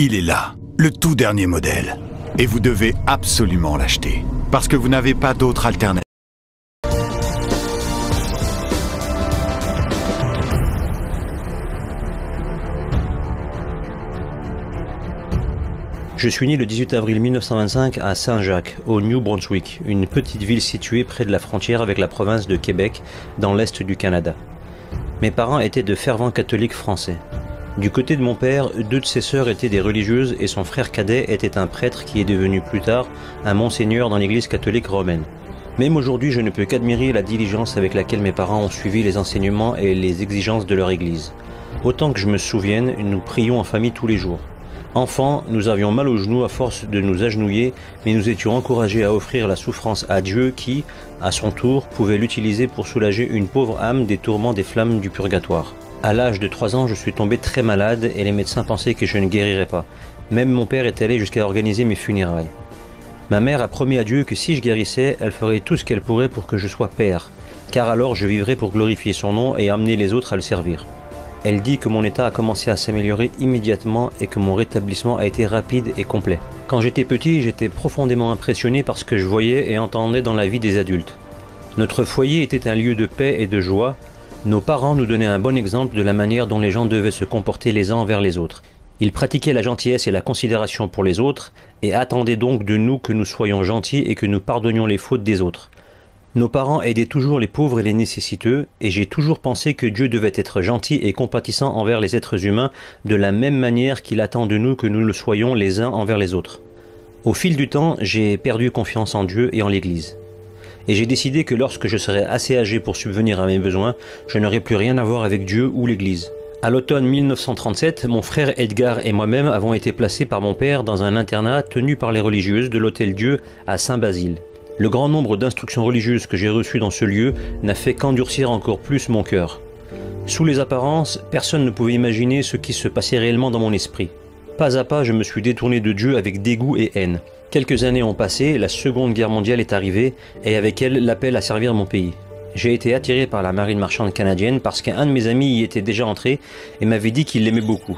Il est là, le tout dernier modèle. Et vous devez absolument l'acheter, parce que vous n'avez pas d'autre alternative. Je suis né le 18 avril 1925 à Saint-Jacques, au New Brunswick, une petite ville située près de la frontière avec la province de Québec, dans l'est du Canada. Mes parents étaient de fervents catholiques français. Du côté de mon père, 2 de ses sœurs étaient des religieuses et son frère cadet était un prêtre qui est devenu plus tard un monseigneur dans l'église catholique romaine. Même aujourd'hui, je ne peux qu'admirer la diligence avec laquelle mes parents ont suivi les enseignements et les exigences de leur église. Autant que je me souvienne, nous prions en famille tous les jours. Enfants, nous avions mal aux genoux à force de nous agenouiller, mais nous étions encouragés à offrir la souffrance à Dieu qui, à son tour, pouvait l'utiliser pour soulager une pauvre âme des tourments des flammes du purgatoire. À l'âge de 3 ans, je suis tombé très malade et les médecins pensaient que je ne guérirais pas. Même mon père est allé jusqu'à organiser mes funérailles. Ma mère a promis à Dieu que si je guérissais, elle ferait tout ce qu'elle pourrait pour que je sois père, car alors je vivrais pour glorifier son nom et amener les autres à le servir. Elle dit que mon état a commencé à s'améliorer immédiatement et que mon rétablissement a été rapide et complet. Quand j'étais petit, j'étais profondément impressionné par ce que je voyais et entendais dans la vie des adultes. Notre foyer était un lieu de paix et de joie. Nos parents nous donnaient un bon exemple de la manière dont les gens devaient se comporter les uns envers les autres. Ils pratiquaient la gentillesse et la considération pour les autres et attendaient donc de nous que nous soyons gentils et que nous pardonnions les fautes des autres. Nos parents aidaient toujours les pauvres et les nécessiteux, et j'ai toujours pensé que Dieu devait être gentil et compatissant envers les êtres humains de la même manière qu'il attend de nous que nous le soyons les uns envers les autres. Au fil du temps, j'ai perdu confiance en Dieu et en l'Église. Et j'ai décidé que lorsque je serais assez âgé pour subvenir à mes besoins, je n'aurais plus rien à voir avec Dieu ou l'Église. À l'automne 1937, mon frère Edgar et moi-même avons été placés par mon père dans un internat tenu par les religieuses de l'Hôtel Dieu à Saint-Basile. Le grand nombre d'instructions religieuses que j'ai reçues dans ce lieu n'a fait qu'endurcir encore plus mon cœur. Sous les apparences, personne ne pouvait imaginer ce qui se passait réellement dans mon esprit. Pas à pas, je me suis détourné de Dieu avec dégoût et haine. Quelques années ont passé, la Seconde Guerre mondiale est arrivée, et avec elle, l'appel à servir mon pays. J'ai été attiré par la marine marchande canadienne parce qu'un de mes amis y était déjà entré et m'avait dit qu'il l'aimait beaucoup.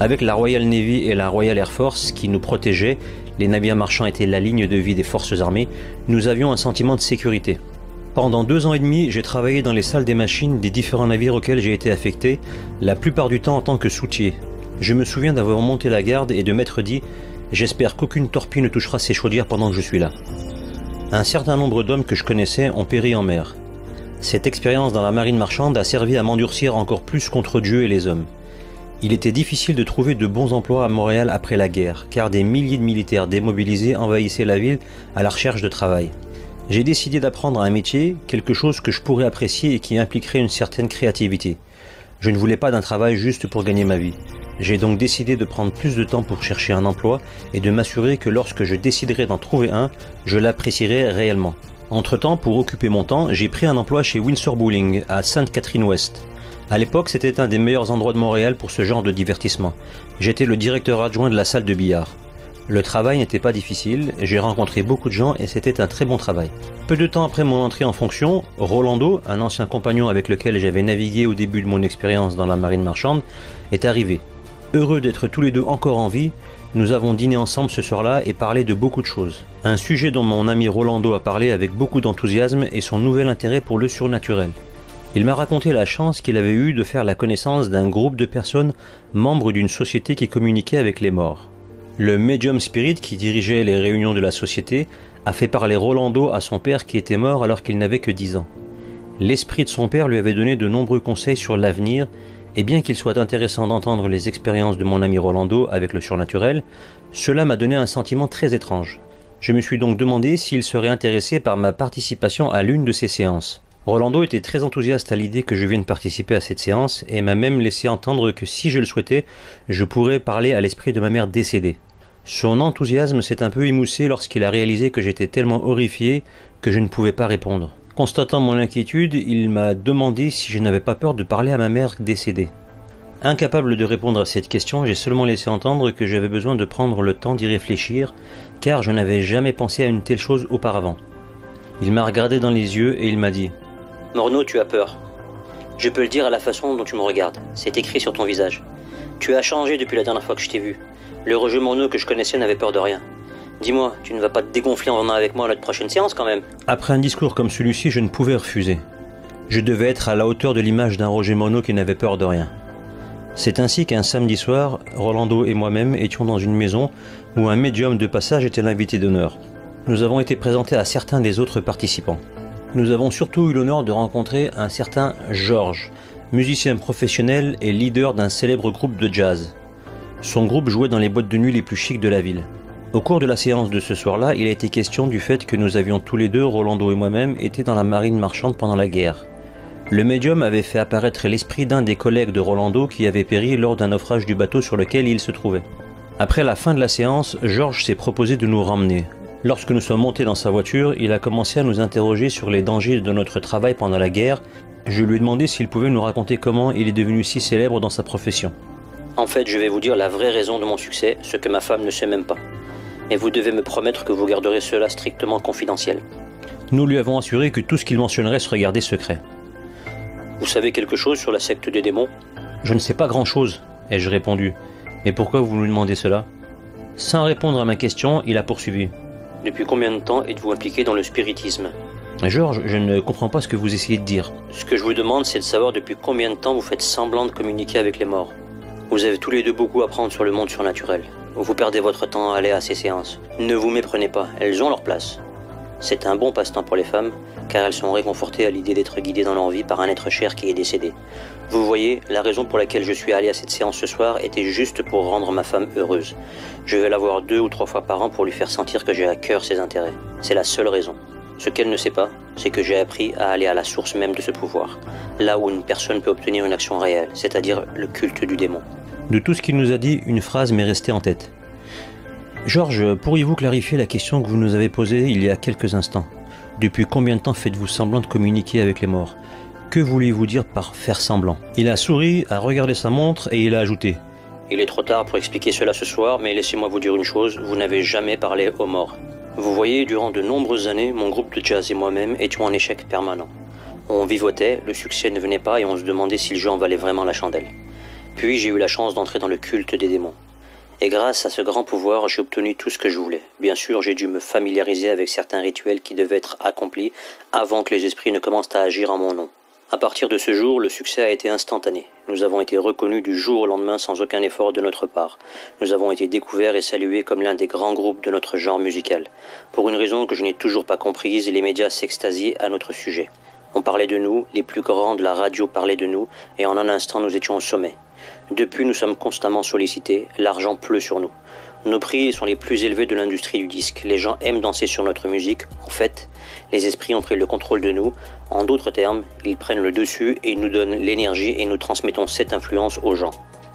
Avec la Royal Navy et la Royal Air Force qui nous protégeaient, les navires marchands étaient la ligne de vie des forces armées, nous avions un sentiment de sécurité. Pendant 2 ans et demi, j'ai travaillé dans les salles des machines des différents navires auxquels j'ai été affecté, la plupart du temps en tant que soutier. Je me souviens d'avoir monté la garde et de m'être dit « J'espère qu'aucune torpille ne touchera ces chaudières pendant que je suis là ». Un certain nombre d'hommes que je connaissais ont péri en mer. Cette expérience dans la marine marchande a servi à m'endurcir encore plus contre Dieu et les hommes. Il était difficile de trouver de bons emplois à Montréal après la guerre, car des milliers de militaires démobilisés envahissaient la ville à la recherche de travail. J'ai décidé d'apprendre un métier, quelque chose que je pourrais apprécier et qui impliquerait une certaine créativité. Je ne voulais pas d'un travail juste pour gagner ma vie. J'ai donc décidé de prendre plus de temps pour chercher un emploi et de m'assurer que lorsque je déciderais d'en trouver un, je l'apprécierais réellement. Entre-temps, pour occuper mon temps, j'ai pris un emploi chez Windsor Bowling, à Sainte-Catherine-Ouest. À l'époque, c'était un des meilleurs endroits de Montréal pour ce genre de divertissement. J'étais le directeur adjoint de la salle de billard. Le travail n'était pas difficile, j'ai rencontré beaucoup de gens et c'était un très bon travail. Peu de temps après mon entrée en fonction, Rolando, un ancien compagnon avec lequel j'avais navigué au début de mon expérience dans la marine marchande, est arrivé. Heureux d'être tous les deux encore en vie, nous avons dîné ensemble ce soir-là et parlé de beaucoup de choses. Un sujet dont mon ami Rolando a parlé avec beaucoup d'enthousiasme est son nouvel intérêt pour le surnaturel. Il m'a raconté la chance qu'il avait eue de faire la connaissance d'un groupe de personnes membres d'une société qui communiquait avec les morts. Le Medium Spirit qui dirigeait les réunions de la société a fait parler Rolando à son père qui était mort alors qu'il n'avait que 10 ans. L'esprit de son père lui avait donné de nombreux conseils sur l'avenir et bien qu'il soit intéressant d'entendre les expériences de mon ami Rolando avec le surnaturel, cela m'a donné un sentiment très étrange. Je me suis donc demandé s'il serait intéressé par ma participation à l'une de ces séances. Rolando était très enthousiaste à l'idée que je vienne participer à cette séance et m'a même laissé entendre que si je le souhaitais, je pourrais parler à l'esprit de ma mère décédée. Son enthousiasme s'est un peu émoussé lorsqu'il a réalisé que j'étais tellement horrifié que je ne pouvais pas répondre. Constatant mon inquiétude, il m'a demandé si je n'avais pas peur de parler à ma mère décédée. Incapable de répondre à cette question, j'ai seulement laissé entendre que j'avais besoin de prendre le temps d'y réfléchir, car je n'avais jamais pensé à une telle chose auparavant. Il m'a regardé dans les yeux et il m'a dit « Morneau, tu as peur. Je peux le dire à la façon dont tu me regardes. C'est écrit sur ton visage. Tu as changé depuis la dernière fois que je t'ai vu. Le Roger Morneau que je connaissais n'avait peur de rien. Dis-moi, tu ne vas pas te dégonfler en venant avec moi à notre prochaine séance quand même? Après un discours comme celui-ci, je ne pouvais refuser. Je devais être à la hauteur de l'image d'un Roger Morneau qui n'avait peur de rien. C'est ainsi qu'un samedi soir, Rolando et moi-même étions dans une maison où un médium de passage était l'invité d'honneur. Nous avons été présentés à certains des autres participants. Nous avons surtout eu l'honneur de rencontrer un certain Georges, musicien professionnel et leader d'un célèbre groupe de jazz. Son groupe jouait dans les boîtes de nuit les plus chics de la ville. Au cours de la séance de ce soir-là, il a été question du fait que nous avions tous les deux, Rolando et moi-même, été dans la marine marchande pendant la guerre. Le médium avait fait apparaître l'esprit d'un des collègues de Rolando qui avait péri lors d'un naufrage du bateau sur lequel il se trouvait. Après la fin de la séance, Georges s'est proposé de nous ramener. Lorsque nous sommes montés dans sa voiture, il a commencé à nous interroger sur les dangers de notre travail pendant la guerre. Je lui ai demandé s'il pouvait nous raconter comment il est devenu si célèbre dans sa profession. En fait, je vais vous dire la vraie raison de mon succès, ce que ma femme ne sait même pas. Et vous devez me promettre que vous garderez cela strictement confidentiel. Nous lui avons assuré que tout ce qu'il mentionnerait serait gardé secret. Vous savez quelque chose sur la secte des démons? Je ne sais pas grand-chose, ai-je répondu. Mais pourquoi vous nous demandez cela? Sans répondre à ma question, il a poursuivi. Depuis combien de temps êtes-vous impliqué dans le spiritisme? Georges, je ne comprends pas ce que vous essayez de dire. Ce que je vous demande, c'est de savoir depuis combien de temps vous faites semblant de communiquer avec les morts. Vous avez tous les deux beaucoup à apprendre sur le monde surnaturel. Vous perdez votre temps à aller à ces séances. Ne vous méprenez pas, elles ont leur place. C'est un bon passe-temps pour les femmes, car elles sont réconfortées à l'idée d'être guidées dans leur vie par un être cher qui est décédé. Vous voyez, la raison pour laquelle je suis allé à cette séance ce soir était juste pour rendre ma femme heureuse. Je vais la voir 2 ou 3 fois par an pour lui faire sentir que j'ai à cœur ses intérêts. C'est la seule raison. Ce qu'elle ne sait pas, c'est que j'ai appris à aller à la source même de ce pouvoir, là où une personne peut obtenir une action réelle, c'est-à-dire le culte du démon. De tout ce qu'il nous a dit, une phrase m'est restée en tête. Georges, pourriez-vous clarifier la question que vous nous avez posée il y a quelques instants? Depuis combien de temps faites-vous semblant de communiquer avec les morts? Que voulez-vous dire par faire semblant? Il a souri, a regardé sa montre et il a ajouté. Il est trop tard pour expliquer cela ce soir, mais laissez-moi vous dire une chose, vous n'avez jamais parlé aux morts. Vous voyez, durant de nombreuses années, mon groupe de jazz et moi-même étions en échec permanent. On vivotait, le succès ne venait pas et on se demandait si le jeu en valait vraiment la chandelle. Puis j'ai eu la chance d'entrer dans le culte des démons. Et grâce à ce grand pouvoir, j'ai obtenu tout ce que je voulais. Bien sûr, j'ai dû me familiariser avec certains rituels qui devaient être accomplis avant que les esprits ne commencent à agir en mon nom. À partir de ce jour, le succès a été instantané. Nous avons été reconnus du jour au lendemain sans aucun effort de notre part. Nous avons été découverts et salués comme l'un des grands groupes de notre genre musical. Pour une raison que je n'ai toujours pas comprise, les médias s'extasiaient à notre sujet. On parlait de nous, les plus grands de la radio parlaient de nous, et en un instant nous étions au sommet. Depuis, nous sommes constamment sollicités, l'argent pleut sur nous. Nos prix sont les plus élevés de l'industrie du disque. Les gens aiment danser sur notre musique. En fait, les esprits ont pris le contrôle de nous. En d'autres termes, ils prennent le dessus et ils nous donnent l'énergie et nous transmettons cette influence aux gens.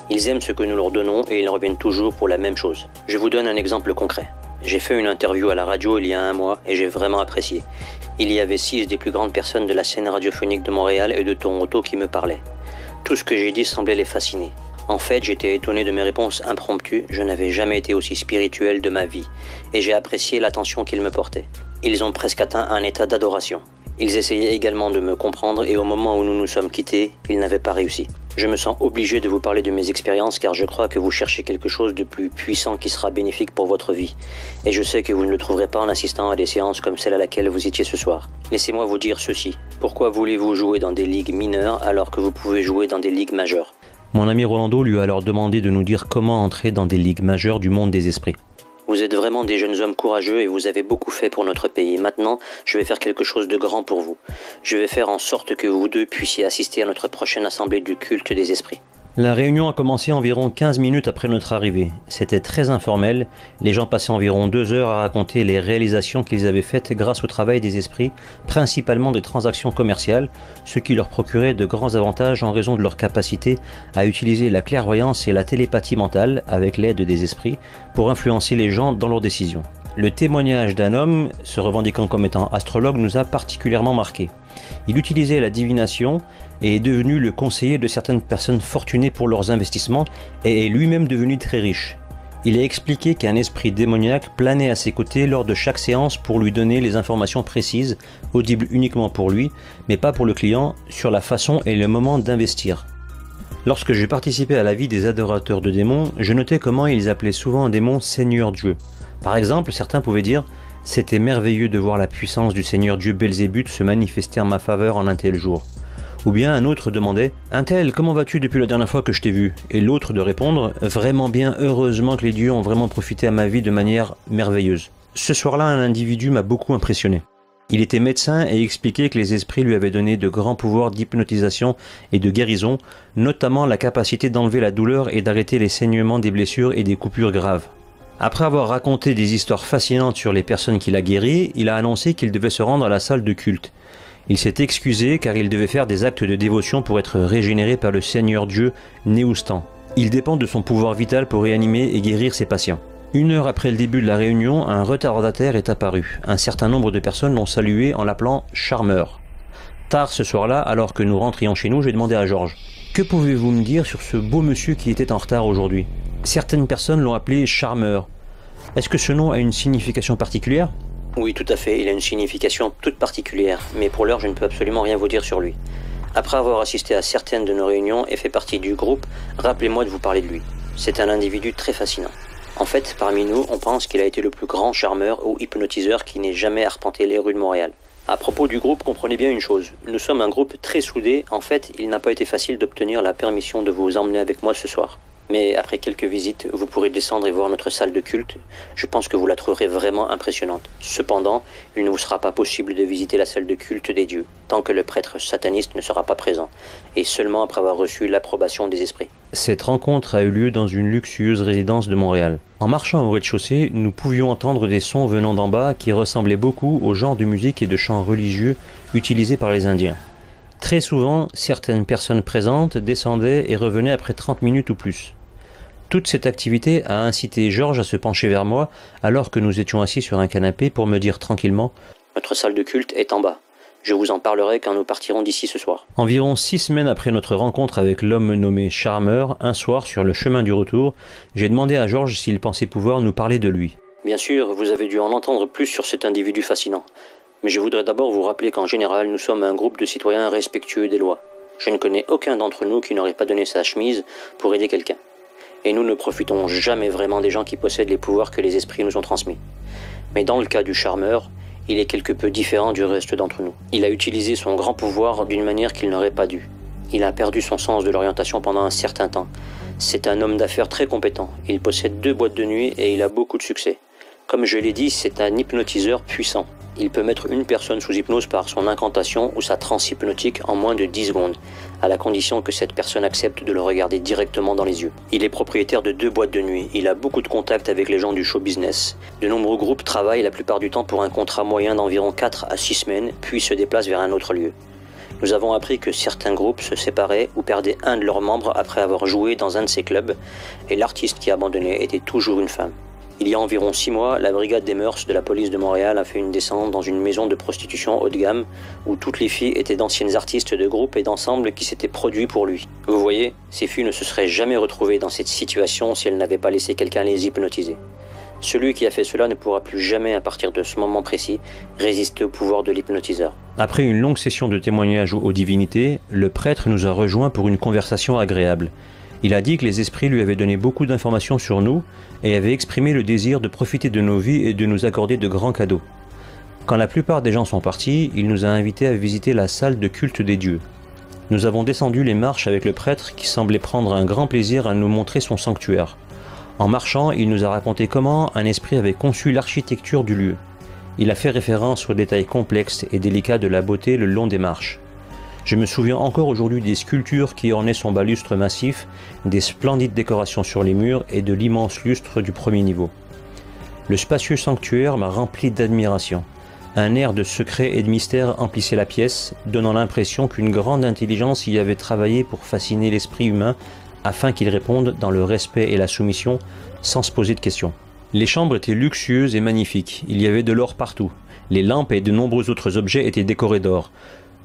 Ils aiment ce que nous leur donnons et ils reviennent toujours pour la même chose. Je vous donne un exemple concret. J'ai fait une interview à la radio il y a 1 mois et j'ai vraiment apprécié. Il y avait 6 des plus grandes personnes de la scène radiophonique de Montréal et de Toronto qui me parlaient. Tout ce que j'ai dit semblait les fasciner. En fait, j'étais étonné de mes réponses impromptues, je n'avais jamais été aussi spirituel de ma vie, et j'ai apprécié l'attention qu'ils me portaient. Ils ont presque atteint un état d'adoration. Ils essayaient également de me comprendre, et au moment où nous nous sommes quittés, ils n'avaient pas réussi. Je me sens obligé de vous parler de mes expériences, car je crois que vous cherchez quelque chose de plus puissant qui sera bénéfique pour votre vie. Et je sais que vous ne le trouverez pas en assistant à des séances comme celle à laquelle vous étiez ce soir. Laissez-moi vous dire ceci. Pourquoi voulez-vous jouer dans des ligues mineures alors que vous pouvez jouer dans des ligues majeures? Mon ami Rolando lui a alors demandé de nous dire comment entrer dans des ligues majeures du monde des esprits. Vous êtes vraiment des jeunes hommes courageux et vous avez beaucoup fait pour notre pays. Maintenant, je vais faire quelque chose de grand pour vous. Je vais faire en sorte que vous deux puissiez assister à notre prochaine assemblée du culte des esprits. La réunion a commencé environ 15 minutes après notre arrivée. C'était très informel. Les gens passaient environ 2 heures à raconter les réalisations qu'ils avaient faites grâce au travail des esprits, principalement des transactions commerciales, ce qui leur procurait de grands avantages en raison de leur capacité à utiliser la clairvoyance et la télépathie mentale, avec l'aide des esprits, pour influencer les gens dans leurs décisions. Le témoignage d'un homme, se revendiquant comme étant astrologue, nous a particulièrement marqué. Il utilisait la divination et est devenu le conseiller de certaines personnes fortunées pour leurs investissements et est lui-même devenu très riche. Il a expliqué qu'un esprit démoniaque planait à ses côtés lors de chaque séance pour lui donner les informations précises, audibles uniquement pour lui, mais pas pour le client, sur la façon et le moment d'investir. Lorsque j'ai participé à la vie des adorateurs de démons, je notais comment ils appelaient souvent un démon Seigneur Dieu. Par exemple, certains pouvaient dire « C'était merveilleux de voir la puissance du Seigneur Dieu Belzébuth se manifester en ma faveur en un tel jour ». Ou bien un autre demandait « Un tel, comment vas-tu depuis la dernière fois que je t'ai vu ?» Et l'autre de répondre « Vraiment bien, heureusement que les dieux ont vraiment profité à ma vie de manière merveilleuse ». Ce soir-là, un individu m'a beaucoup impressionné. Il était médecin et expliquait que les esprits lui avaient donné de grands pouvoirs d'hypnotisation et de guérison, notamment la capacité d'enlever la douleur et d'arrêter les saignements des blessures et des coupures graves. Après avoir raconté des histoires fascinantes sur les personnes qu'il a guéries, il a annoncé qu'il devait se rendre à la salle de culte. Il s'est excusé car il devait faire des actes de dévotion pour être régénéré par le Seigneur Dieu Néoustan. Il dépend de son pouvoir vital pour réanimer et guérir ses patients. 1 heure après le début de la réunion, un retardataire est apparu. Un certain nombre de personnes l'ont salué en l'appelant « charmeur ». Tard ce soir-là, alors que nous rentrions chez nous, j'ai demandé à Georges « Que pouvez-vous me dire sur ce beau monsieur qui était en retard aujourd'hui ?» Certaines personnes l'ont appelé « charmeur ». Est-ce que ce nom a une signification particulière ? Oui, tout à fait, il a une signification toute particulière, mais pour l'heure je ne peux absolument rien vous dire sur lui. Après avoir assisté à certaines de nos réunions et fait partie du groupe, rappelez-moi de vous parler de lui. C'est un individu très fascinant. En fait, parmi nous, on pense qu'il a été le plus grand charmeur ou hypnotiseur qui n'ait jamais arpenté les rues de Montréal. À propos du groupe, comprenez bien une chose. Nous sommes un groupe très soudé. En fait, il n'a pas été facile d'obtenir la permission de vous emmener avec moi ce soir. Mais après quelques visites, vous pourrez descendre et voir notre salle de culte. Je pense que vous la trouverez vraiment impressionnante. Cependant, il ne vous sera pas possible de visiter la salle de culte des dieux, tant que le prêtre sataniste ne sera pas présent, et seulement après avoir reçu l'approbation des esprits. Cette rencontre a eu lieu dans une luxueuse résidence de Montréal. En marchant au rez-de-chaussée, nous pouvions entendre des sons venant d'en bas qui ressemblaient beaucoup au genre de musique et de chants religieux utilisés par les Indiens. Très souvent, certaines personnes présentes descendaient et revenaient après 30 minutes ou plus. Toute cette activité a incité Georges à se pencher vers moi alors que nous étions assis sur un canapé pour me dire tranquillement « Notre salle de culte est en bas. Je vous en parlerai quand nous partirons d'ici ce soir. » Environ 6 semaines après notre rencontre avec l'homme nommé Charmeur, un soir, sur le chemin du retour, j'ai demandé à Georges s'il pensait pouvoir nous parler de lui. Bien sûr, vous avez dû en entendre plus sur cet individu fascinant. Mais je voudrais d'abord vous rappeler qu'en général, nous sommes un groupe de citoyens respectueux des lois. Je ne connais aucun d'entre nous qui n'aurait pas donné sa chemise pour aider quelqu'un. Et nous ne profitons jamais vraiment des gens qui possèdent les pouvoirs que les esprits nous ont transmis. Mais dans le cas du charmeur, il est quelque peu différent du reste d'entre nous. Il a utilisé son grand pouvoir d'une manière qu'il n'aurait pas dû. Il a perdu son sens de l'orientation pendant un certain temps. C'est un homme d'affaires très compétent. Il possède 2 boîtes de nuit et il a beaucoup de succès. Comme je l'ai dit, c'est un hypnotiseur puissant. Il peut mettre une personne sous hypnose par son incantation ou sa transe hypnotique en moins de 10 secondes, à la condition que cette personne accepte de le regarder directement dans les yeux. Il est propriétaire de 2 boîtes de nuit, il a beaucoup de contacts avec les gens du show business. De nombreux groupes travaillent la plupart du temps pour un contrat moyen d'environ 4 à 6 semaines, puis se déplacent vers un autre lieu. Nous avons appris que certains groupes se séparaient ou perdaient un de leurs membres après avoir joué dans un de ces clubs, et l'artiste qui abandonnait était toujours une femme. Il y a environ 6 mois, la brigade des mœurs de la police de Montréal a fait une descente dans une maison de prostitution haut de gamme où toutes les filles étaient d'anciennes artistes de groupes et d'ensembles qui s'étaient produits pour lui. Vous voyez, ces filles ne se seraient jamais retrouvées dans cette situation si elles n'avaient pas laissé quelqu'un les hypnotiser. Celui qui a fait cela ne pourra plus jamais, à partir de ce moment précis, résister au pouvoir de l'hypnotiseur. Après une longue session de témoignage aux divinités, le prêtre nous a rejoints pour une conversation agréable. Il a dit que les esprits lui avaient donné beaucoup d'informations sur nous et avaient exprimé le désir de profiter de nos vies et de nous accorder de grands cadeaux. Quand la plupart des gens sont partis, il nous a invités à visiter la salle de culte des dieux. Nous avons descendu les marches avec le prêtre qui semblait prendre un grand plaisir à nous montrer son sanctuaire. En marchant, il nous a raconté comment un esprit avait conçu l'architecture du lieu. Il a fait référence aux détails complexes et délicats de la beauté le long des marches. Je me souviens encore aujourd'hui des sculptures qui ornaient son balustre massif, des splendides décorations sur les murs et de l'immense lustre du premier niveau. Le spacieux sanctuaire m'a rempli d'admiration. Un air de secret et de mystère emplissait la pièce, donnant l'impression qu'une grande intelligence y avait travaillé pour fasciner l'esprit humain afin qu'il réponde dans le respect et la soumission sans se poser de questions. Les chambres étaient luxueuses et magnifiques, il y avait de l'or partout. Les lampes et de nombreux autres objets étaient décorés d'or.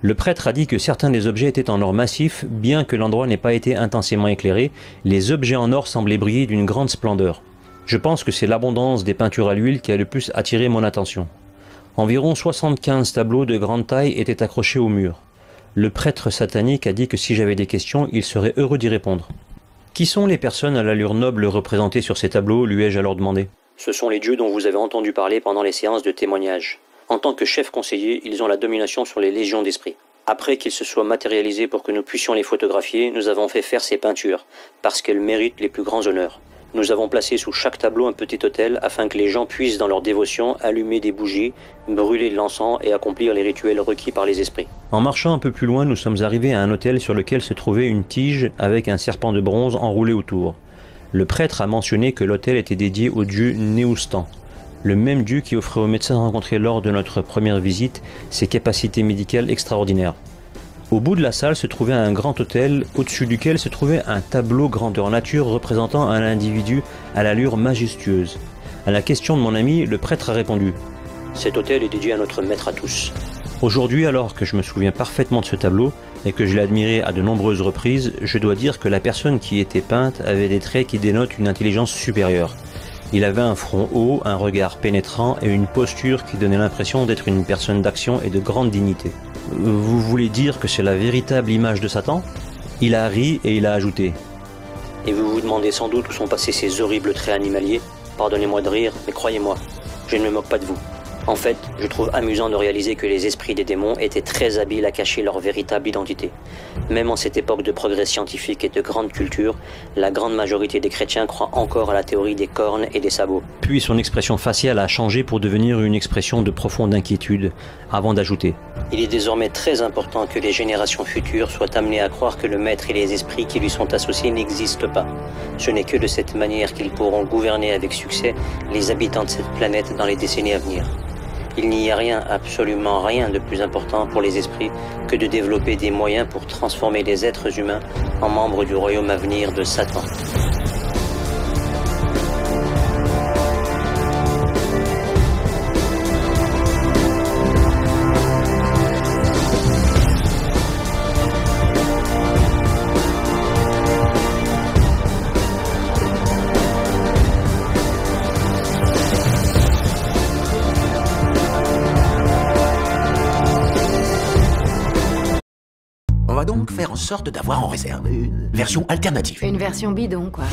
Le prêtre a dit que certains des objets étaient en or massif, bien que l'endroit n'ait pas été intensément éclairé, les objets en or semblaient briller d'une grande splendeur. Je pense que c'est l'abondance des peintures à l'huile qui a le plus attiré mon attention. Environ 75 tableaux de grande taille étaient accrochés au mur. Le prêtre satanique a dit que si j'avais des questions, il serait heureux d'y répondre. Qui sont les personnes à l'allure noble représentées sur ces tableaux, lui ai-je alors demandé. Ce sont les dieux dont vous avez entendu parler pendant les séances de témoignage. En tant que chefs conseillers, ils ont la domination sur les légions d'esprits. Après qu'ils se soient matérialisés pour que nous puissions les photographier, nous avons fait faire ces peintures, parce qu'elles méritent les plus grands honneurs. Nous avons placé sous chaque tableau un petit autel afin que les gens puissent, dans leur dévotion, allumer des bougies, brûler de l'encens et accomplir les rituels requis par les esprits. En marchant un peu plus loin, nous sommes arrivés à un autel sur lequel se trouvait une tige avec un serpent de bronze enroulé autour. Le prêtre a mentionné que l'autel était dédié au dieu Néoustan, le même dieu qui offrait aux médecins rencontrés lors de notre première visite ses capacités médicales extraordinaires. Au bout de la salle se trouvait un grand autel, au-dessus duquel se trouvait un tableau grandeur nature représentant un individu à l'allure majestueuse. À la question de mon ami, le prêtre a répondu « Cet autel est dédié à notre maître à tous. » Aujourd'hui, alors que je me souviens parfaitement de ce tableau et que je l'ai admiré à de nombreuses reprises, je dois dire que la personne qui était peinte avait des traits qui dénotent une intelligence supérieure. Il avait un front haut, un regard pénétrant et une posture qui donnait l'impression d'être une personne d'action et de grande dignité. Vous voulez dire que c'est la véritable image de Satan ? Il a ri et il a ajouté. Et vous vous demandez sans doute où sont passés ces horribles traits animaliers ? Pardonnez-moi de rire, mais croyez-moi, je ne me moque pas de vous. En fait, je trouve amusant de réaliser que les esprits des démons étaient très habiles à cacher leur véritable identité. Même en cette époque de progrès scientifique et de grande culture, la grande majorité des chrétiens croient encore à la théorie des cornes et des sabots. Puis son expression faciale a changé pour devenir une expression de profonde inquiétude, avant d'ajouter. Il est désormais très important que les générations futures soient amenées à croire que le maître et les esprits qui lui sont associés n'existent pas. Ce n'est que de cette manière qu'ils pourront gouverner avec succès les habitants de cette planète dans les décennies à venir. Il n'y a rien, absolument rien de plus important pour les esprits que de développer des moyens pour transformer les êtres humains en membres du royaume à venir de Satan. On va donc faire en sorte d'avoir en réserve une version alternative. Une version bidon, quoi.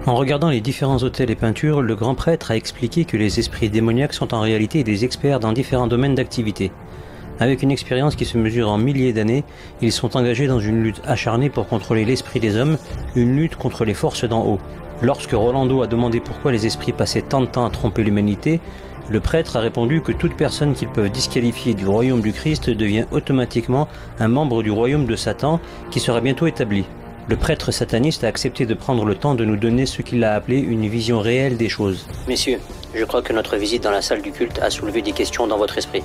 En regardant les différents autels et peintures, le grand prêtre a expliqué que les esprits démoniaques sont en réalité des experts dans différents domaines d'activité. Avec une expérience qui se mesure en milliers d'années, ils sont engagés dans une lutte acharnée pour contrôler l'esprit des hommes, une lutte contre les forces d'en haut. Lorsque Rolando a demandé pourquoi les esprits passaient tant de temps à tromper l'humanité, le prêtre a répondu que toute personne qu'ils peuvent disqualifier du royaume du Christ devient automatiquement un membre du royaume de Satan qui sera bientôt établi. Le prêtre sataniste a accepté de prendre le temps de nous donner ce qu'il a appelé une vision réelle des choses. Messieurs, je crois que notre visite dans la salle du culte a soulevé des questions dans votre esprit.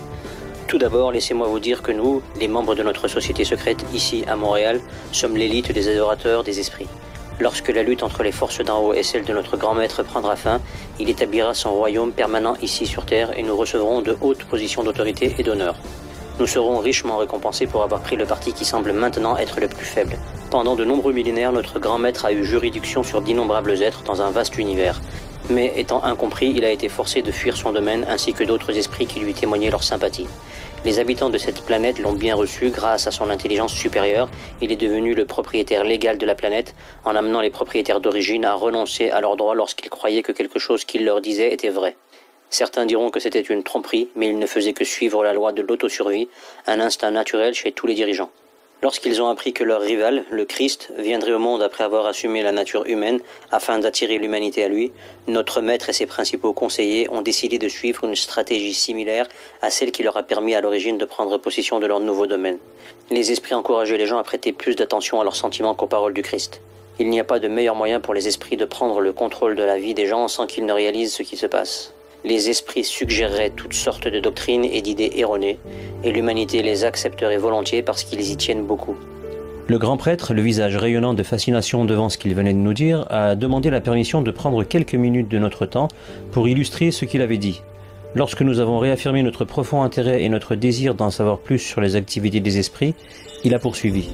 Tout d'abord, laissez-moi vous dire que nous, les membres de notre société secrète ici à Montréal, sommes l'élite des adorateurs des esprits. Lorsque la lutte entre les forces d'en haut et celle de notre grand maître prendra fin, il établira son royaume permanent ici sur Terre et nous recevrons de hautes positions d'autorité et d'honneur. Nous serons richement récompensés pour avoir pris le parti qui semble maintenant être le plus faible. Pendant de nombreux millénaires, notre grand maître a eu juridiction sur d'innombrables êtres dans un vaste univers. Mais étant incompris, il a été forcé de fuir son domaine ainsi que d'autres esprits qui lui témoignaient leur sympathie. Les habitants de cette planète l'ont bien reçu grâce à son intelligence supérieure. Il est devenu le propriétaire légal de la planète en amenant les propriétaires d'origine à renoncer à leurs droits lorsqu'ils croyaient que quelque chose qu'il leur disait était vrai. Certains diront que c'était une tromperie, mais il ne faisait que suivre la loi de l'autosurvie, un instinct naturel chez tous les dirigeants. Lorsqu'ils ont appris que leur rival, le Christ, viendrait au monde après avoir assumé la nature humaine afin d'attirer l'humanité à lui, notre maître et ses principaux conseillers ont décidé de suivre une stratégie similaire à celle qui leur a permis à l'origine de prendre possession de leur nouveau domaine. Les esprits encourageaient les gens à prêter plus d'attention à leurs sentiments qu'aux paroles du Christ. Il n'y a pas de meilleur moyen pour les esprits de prendre le contrôle de la vie des gens sans qu'ils ne réalisent ce qui se passe. Les esprits suggéreraient toutes sortes de doctrines et d'idées erronées, et l'humanité les accepterait volontiers parce qu'ils y tiennent beaucoup. Le grand prêtre, le visage rayonnant de fascination devant ce qu'il venait de nous dire, a demandé la permission de prendre quelques minutes de notre temps pour illustrer ce qu'il avait dit. Lorsque nous avons réaffirmé notre profond intérêt et notre désir d'en savoir plus sur les activités des esprits, il a poursuivi.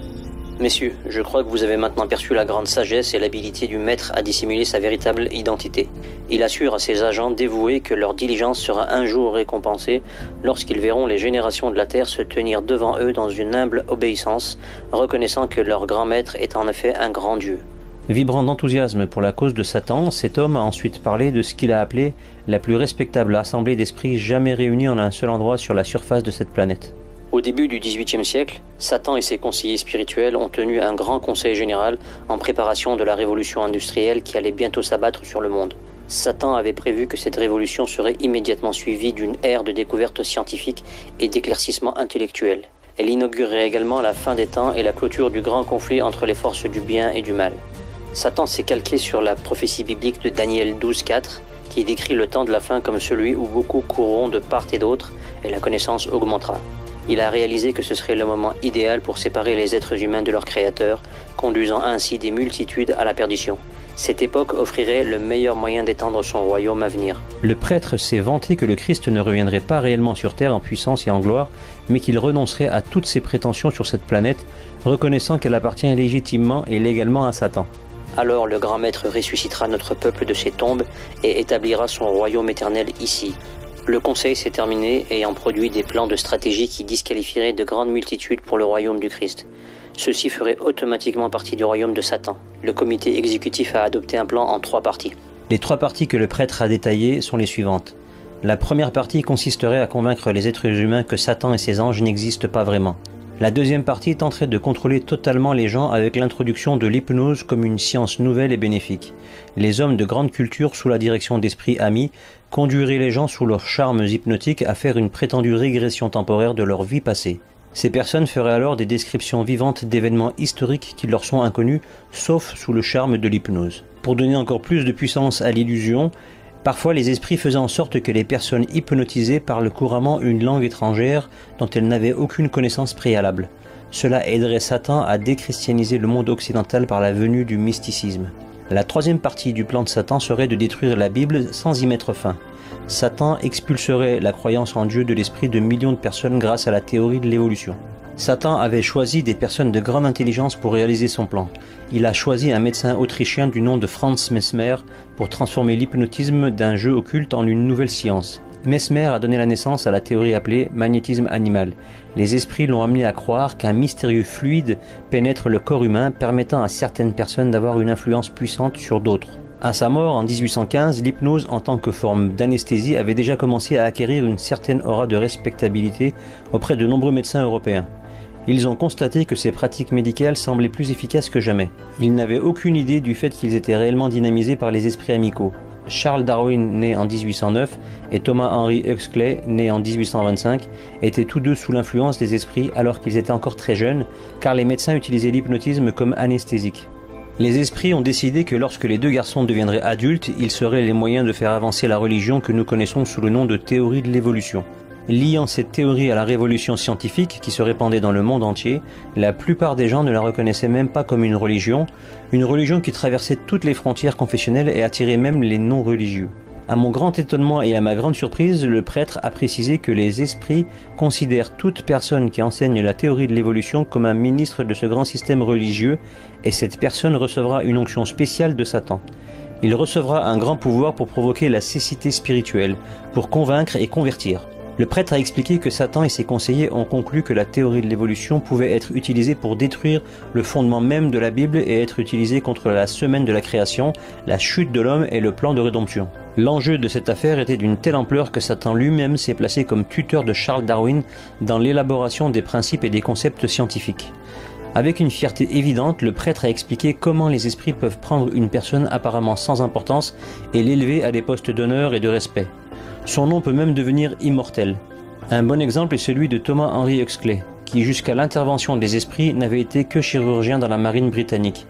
Messieurs, je crois que vous avez maintenant perçu la grande sagesse et l'habilité du maître à dissimuler sa véritable identité. Il assure à ses agents dévoués que leur diligence sera un jour récompensée lorsqu'ils verront les générations de la terre se tenir devant eux dans une humble obéissance, reconnaissant que leur grand maître est en effet un grand Dieu. Vibrant d'enthousiasme pour la cause de Satan, cet homme a ensuite parlé de ce qu'il a appelé la plus respectable assemblée d'esprits jamais réunis en un seul endroit sur la surface de cette planète. Au début du XVIIIe siècle, Satan et ses conseillers spirituels ont tenu un grand conseil général en préparation de la révolution industrielle qui allait bientôt s'abattre sur le monde. Satan avait prévu que cette révolution serait immédiatement suivie d'une ère de découvertes scientifiques et d'éclaircissement intellectuel. Elle inaugurerait également la fin des temps et la clôture du grand conflit entre les forces du bien et du mal. Satan s'est calqué sur la prophétie biblique de Daniel 12:4, qui décrit le temps de la fin comme celui où beaucoup courront de part et d'autre et la connaissance augmentera. Il a réalisé que ce serait le moment idéal pour séparer les êtres humains de leur créateur, conduisant ainsi des multitudes à la perdition. Cette époque offrirait le meilleur moyen d'étendre son royaume à venir. Le prêtre s'est vanté que le Christ ne reviendrait pas réellement sur terre en puissance et en gloire, mais qu'il renoncerait à toutes ses prétentions sur cette planète, reconnaissant qu'elle appartient légitimement et légalement à Satan. Alors le grand maître ressuscitera notre peuple de ses tombes et établira son royaume éternel ici. Le conseil s'est terminé ayant produit des plans de stratégie qui disqualifieraient de grandes multitudes pour le royaume du Christ. Ceux-ci feraient automatiquement partie du royaume de Satan. Le comité exécutif a adopté un plan en 3 parties. Les 3 parties que le prêtre a détaillées sont les suivantes. La première partie consisterait à convaincre les êtres humains que Satan et ses anges n'existent pas vraiment. La deuxième partie tenterait de contrôler totalement les gens avec l'introduction de l'hypnose comme une science nouvelle et bénéfique. Les hommes de grande culture, sous la direction d'esprits amis, conduiraient les gens sous leurs charmes hypnotiques à faire une prétendue régression temporaire de leur vie passée. Ces personnes feraient alors des descriptions vivantes d'événements historiques qui leur sont inconnus, sauf sous le charme de l'hypnose. Pour donner encore plus de puissance à l'illusion, parfois les esprits faisaient en sorte que les personnes hypnotisées parlent couramment une langue étrangère dont elles n'avaient aucune connaissance préalable. Cela aiderait Satan à déchristianiser le monde occidental par la venue du mysticisme. La troisième partie du plan de Satan serait de détruire la Bible sans y mettre fin. Satan expulserait la croyance en Dieu de l'esprit de millions de personnes grâce à la théorie de l'évolution. Satan avait choisi des personnes de grande intelligence pour réaliser son plan. Il a choisi un médecin autrichien du nom de Franz Mesmer pour transformer l'hypnotisme d'un jeu occulte en une nouvelle science. Mesmer a donné la naissance à la théorie appelée magnétisme animal. Les esprits l'ont amené à croire qu'un mystérieux fluide pénètre le corps humain, permettant à certaines personnes d'avoir une influence puissante sur d'autres. À sa mort en 1815, l'hypnose en tant que forme d'anesthésie avait déjà commencé à acquérir une certaine aura de respectabilité auprès de nombreux médecins européens. Ils ont constaté que ces pratiques médicales semblaient plus efficaces que jamais. Ils n'avaient aucune idée du fait qu'ils étaient réellement dynamisés par les esprits amicaux. Charles Darwin, né en 1809, et Thomas Henry Huxley, né en 1825, étaient tous deux sous l'influence des esprits alors qu'ils étaient encore très jeunes, car les médecins utilisaient l'hypnotisme comme anesthésique. Les esprits ont décidé que lorsque les 2 garçons deviendraient adultes, ils seraient les moyens de faire avancer la religion que nous connaissons sous le nom de théorie de l'évolution. Liant cette théorie à la révolution scientifique qui se répandait dans le monde entier, la plupart des gens ne la reconnaissaient même pas comme une religion qui traversait toutes les frontières confessionnelles et attirait même les non-religieux. À mon grand étonnement et à ma grande surprise, le prêtre a précisé que les esprits considèrent toute personne qui enseigne la théorie de l'évolution comme un ministre de ce grand système religieux et cette personne recevra une onction spéciale de Satan. Il recevra un grand pouvoir pour provoquer la cécité spirituelle, pour convaincre et convertir. Le prêtre a expliqué que Satan et ses conseillers ont conclu que la théorie de l'évolution pouvait être utilisée pour détruire le fondement même de la Bible et être utilisée contre la semaine de la création, la chute de l'homme et le plan de rédemption. L'enjeu de cette affaire était d'une telle ampleur que Satan lui-même s'est placé comme tuteur de Charles Darwin dans l'élaboration des principes et des concepts scientifiques. Avec une fierté évidente, le prêtre a expliqué comment les esprits peuvent prendre une personne apparemment sans importance et l'élever à des postes d'honneur et de respect. Son nom peut même devenir immortel. Un bon exemple est celui de Thomas Henry Huxley, qui jusqu'à l'intervention des esprits n'avait été que chirurgien dans la marine britannique.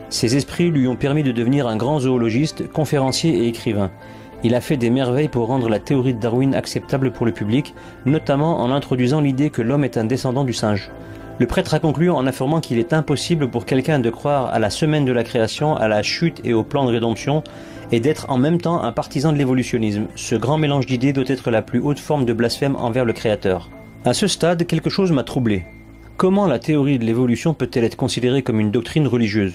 Ces esprits lui ont permis de devenir un grand zoologiste, conférencier et écrivain. Il a fait des merveilles pour rendre la théorie de Darwin acceptable pour le public, notamment en introduisant l'idée que l'homme est un descendant du singe. Le prêtre a conclu en affirmant qu'il est impossible pour quelqu'un de croire à la semaine de la création, à la chute et au plan de rédemption, et d'être en même temps un partisan de l'évolutionnisme. Ce grand mélange d'idées doit être la plus haute forme de blasphème envers le Créateur. À ce stade, quelque chose m'a troublé. Comment la théorie de l'évolution peut-elle être considérée comme une doctrine religieuse ?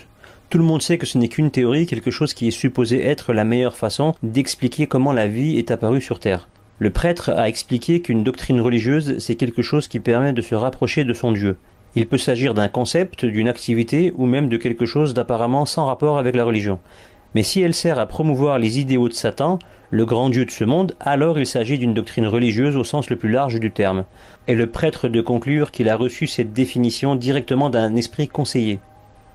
Tout le monde sait que ce n'est qu'une théorie, quelque chose qui est supposé être la meilleure façon d'expliquer comment la vie est apparue sur Terre. Le prêtre a expliqué qu'une doctrine religieuse, c'est quelque chose qui permet de se rapprocher de son Dieu. Il peut s'agir d'un concept, d'une activité ou même de quelque chose d'apparemment sans rapport avec la religion. Mais si elle sert à promouvoir les idéaux de Satan, le grand Dieu de ce monde, alors il s'agit d'une doctrine religieuse au sens le plus large du terme. Et le prêtre de conclure qu'il a reçu cette définition directement d'un esprit conseiller.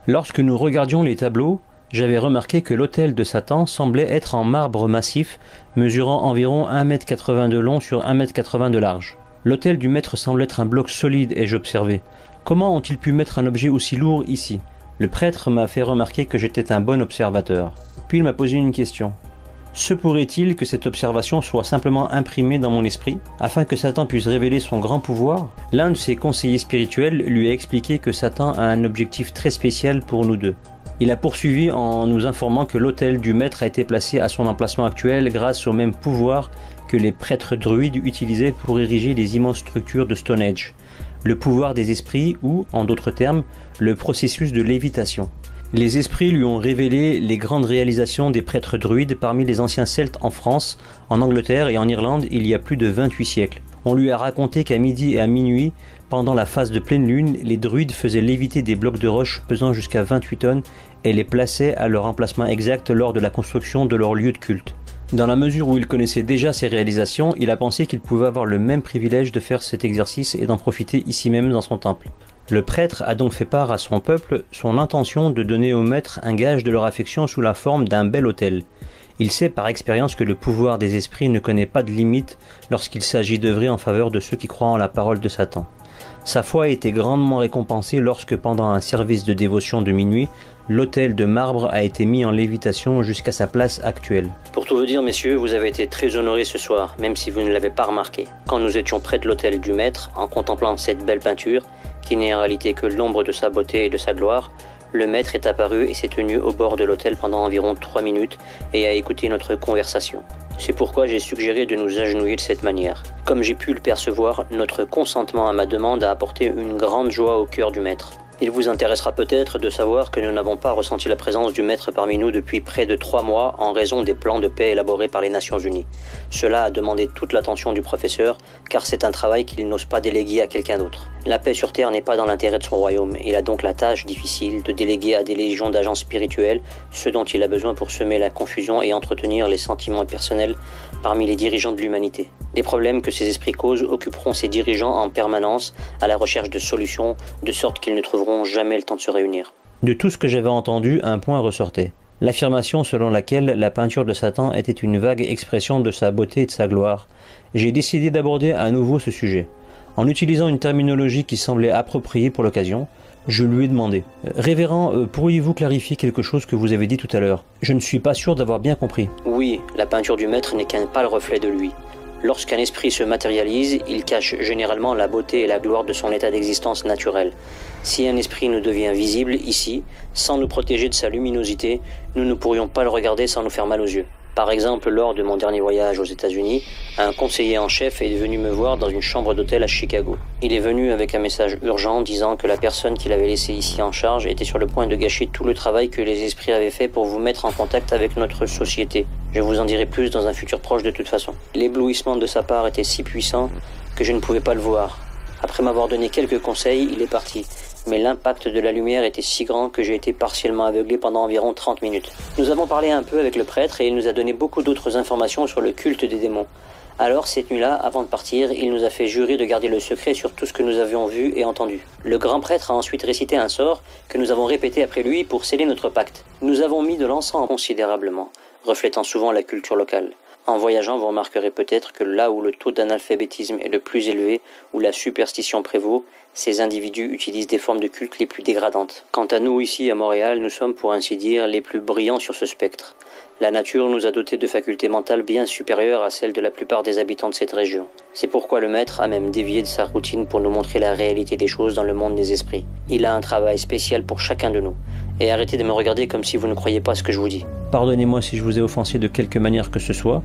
Lorsque nous regardions les tableaux, j'avais remarqué que l'autel de Satan semblait être en marbre massif, mesurant environ 1,80 m de long sur 1,80 m de large. L'autel du maître semble être un bloc solide, ai-je observé. Comment ont-ils pu mettre un objet aussi lourd ici ? Le prêtre m'a fait remarquer que j'étais un bon observateur. Puis il m'a posé une question. Se pourrait-il que cette observation soit simplement imprimée dans mon esprit, afin que Satan puisse révéler son grand pouvoir ? L'un de ses conseillers spirituels lui a expliqué que Satan a un objectif très spécial pour nous deux. Il a poursuivi en nous informant que l'autel du maître a été placé à son emplacement actuel grâce au même pouvoir que les prêtres druides utilisaient pour ériger les immenses structures de Stonehenge. Le pouvoir des esprits ou, en d'autres termes, le processus de lévitation. Les esprits lui ont révélé les grandes réalisations des prêtres druides parmi les anciens Celtes en France, en Angleterre et en Irlande il y a plus de 28 siècles. On lui a raconté qu'à midi et à minuit, pendant la phase de pleine lune, les druides faisaient léviter des blocs de roche pesant jusqu'à 28 tonnes et les plaçaient à leur emplacement exact lors de la construction de leur lieu de culte. Dans la mesure où il connaissait déjà ces réalisations, il a pensé qu'il pouvait avoir le même privilège de faire cet exercice et d'en profiter ici même dans son temple. Le prêtre a donc fait part à son peuple son intention de donner au maître un gage de leur affection sous la forme d'un bel autel. Il sait par expérience que le pouvoir des esprits ne connaît pas de limite lorsqu'il s'agit d'œuvrer en faveur de ceux qui croient en la parole de Satan. Sa foi a été grandement récompensée lorsque, pendant un service de dévotion de minuit, l'autel de marbre a été mis en lévitation jusqu'à sa place actuelle. Pour tout vous dire, messieurs, vous avez été très honorés ce soir, même si vous ne l'avez pas remarqué. Quand nous étions près de l'autel du maître, en contemplant cette belle peinture, qui n'est en réalité que l'ombre de sa beauté et de sa gloire, le maître est apparu et s'est tenu au bord de l'autel pendant environ 3 minutes et a écouté notre conversation. C'est pourquoi j'ai suggéré de nous agenouiller de cette manière. Comme j'ai pu le percevoir, notre consentement à ma demande a apporté une grande joie au cœur du maître. Il vous intéressera peut-être de savoir que nous n'avons pas ressenti la présence du maître parmi nous depuis près de 3 mois en raison des plans de paix élaborés par les Nations Unies. Cela a demandé toute l'attention du professeur, car c'est un travail qu'il n'ose pas déléguer à quelqu'un d'autre. La paix sur Terre n'est pas dans l'intérêt de son royaume. Il a donc la tâche difficile de déléguer à des légions d'agents spirituels ce dont il a besoin pour semer la confusion et entretenir les sentiments personnels parmi les dirigeants de l'humanité. Des problèmes que ces esprits causent occuperont ces dirigeants en permanence à la recherche de solutions, de sorte qu'ils ne trouveront jamais le temps de se réunir. De tout ce que j'avais entendu, un point ressortait. L'affirmation selon laquelle la peinture de Satan était une vague expression de sa beauté et de sa gloire. J'ai décidé d'aborder à nouveau ce sujet. En utilisant une terminologie qui semblait appropriée pour l'occasion, je lui ai demandé « Révérend, pourriez-vous clarifier quelque chose que vous avez dit tout à l'heure ? Je ne suis pas sûr d'avoir bien compris. » Oui, la peinture du maître n'est qu'un pâle reflet de lui. Lorsqu'un esprit se matérialise, il cache généralement la beauté et la gloire de son état d'existence naturel. Si un esprit nous devient visible ici, sans nous protéger de sa luminosité, nous ne pourrions pas le regarder sans nous faire mal aux yeux. Par exemple, lors de mon dernier voyage aux États-Unis, un conseiller en chef est venu me voir dans une chambre d'hôtel à Chicago. Il est venu avec un message urgent disant que la personne qu'il avait laissée ici en charge était sur le point de gâcher tout le travail que les esprits avaient fait pour vous mettre en contact avec notre société. Je vous en dirai plus dans un futur proche de toute façon. L'éblouissement de sa part était si puissant que je ne pouvais pas le voir. Après m'avoir donné quelques conseils, il est parti. Mais l'impact de la lumière était si grand que j'ai été partiellement aveuglé pendant environ 30 minutes. Nous avons parlé un peu avec le prêtre et il nous a donné beaucoup d'autres informations sur le culte des démons. Alors, cette nuit-là, avant de partir, il nous a fait jurer de garder le secret sur tout ce que nous avions vu et entendu. Le grand prêtre a ensuite récité un sort que nous avons répété après lui pour sceller notre pacte. Nous avons mis de l'encens considérablement, reflétant souvent la culture locale. En voyageant, vous remarquerez peut-être que là où le taux d'analphabétisme est le plus élevé, où la superstition prévaut, ces individus utilisent des formes de culte les plus dégradantes. Quant à nous, ici à Montréal, nous sommes pour ainsi dire les plus brillants sur ce spectre. La nature nous a dotés de facultés mentales bien supérieures à celles de la plupart des habitants de cette région. C'est pourquoi le maître a même dévié de sa routine pour nous montrer la réalité des choses dans le monde des esprits. Il a un travail spécial pour chacun de nous. Et arrêtez de me regarder comme si vous ne croyez pas ce que je vous dis. Pardonnez-moi si je vous ai offensé de quelque manière que ce soit,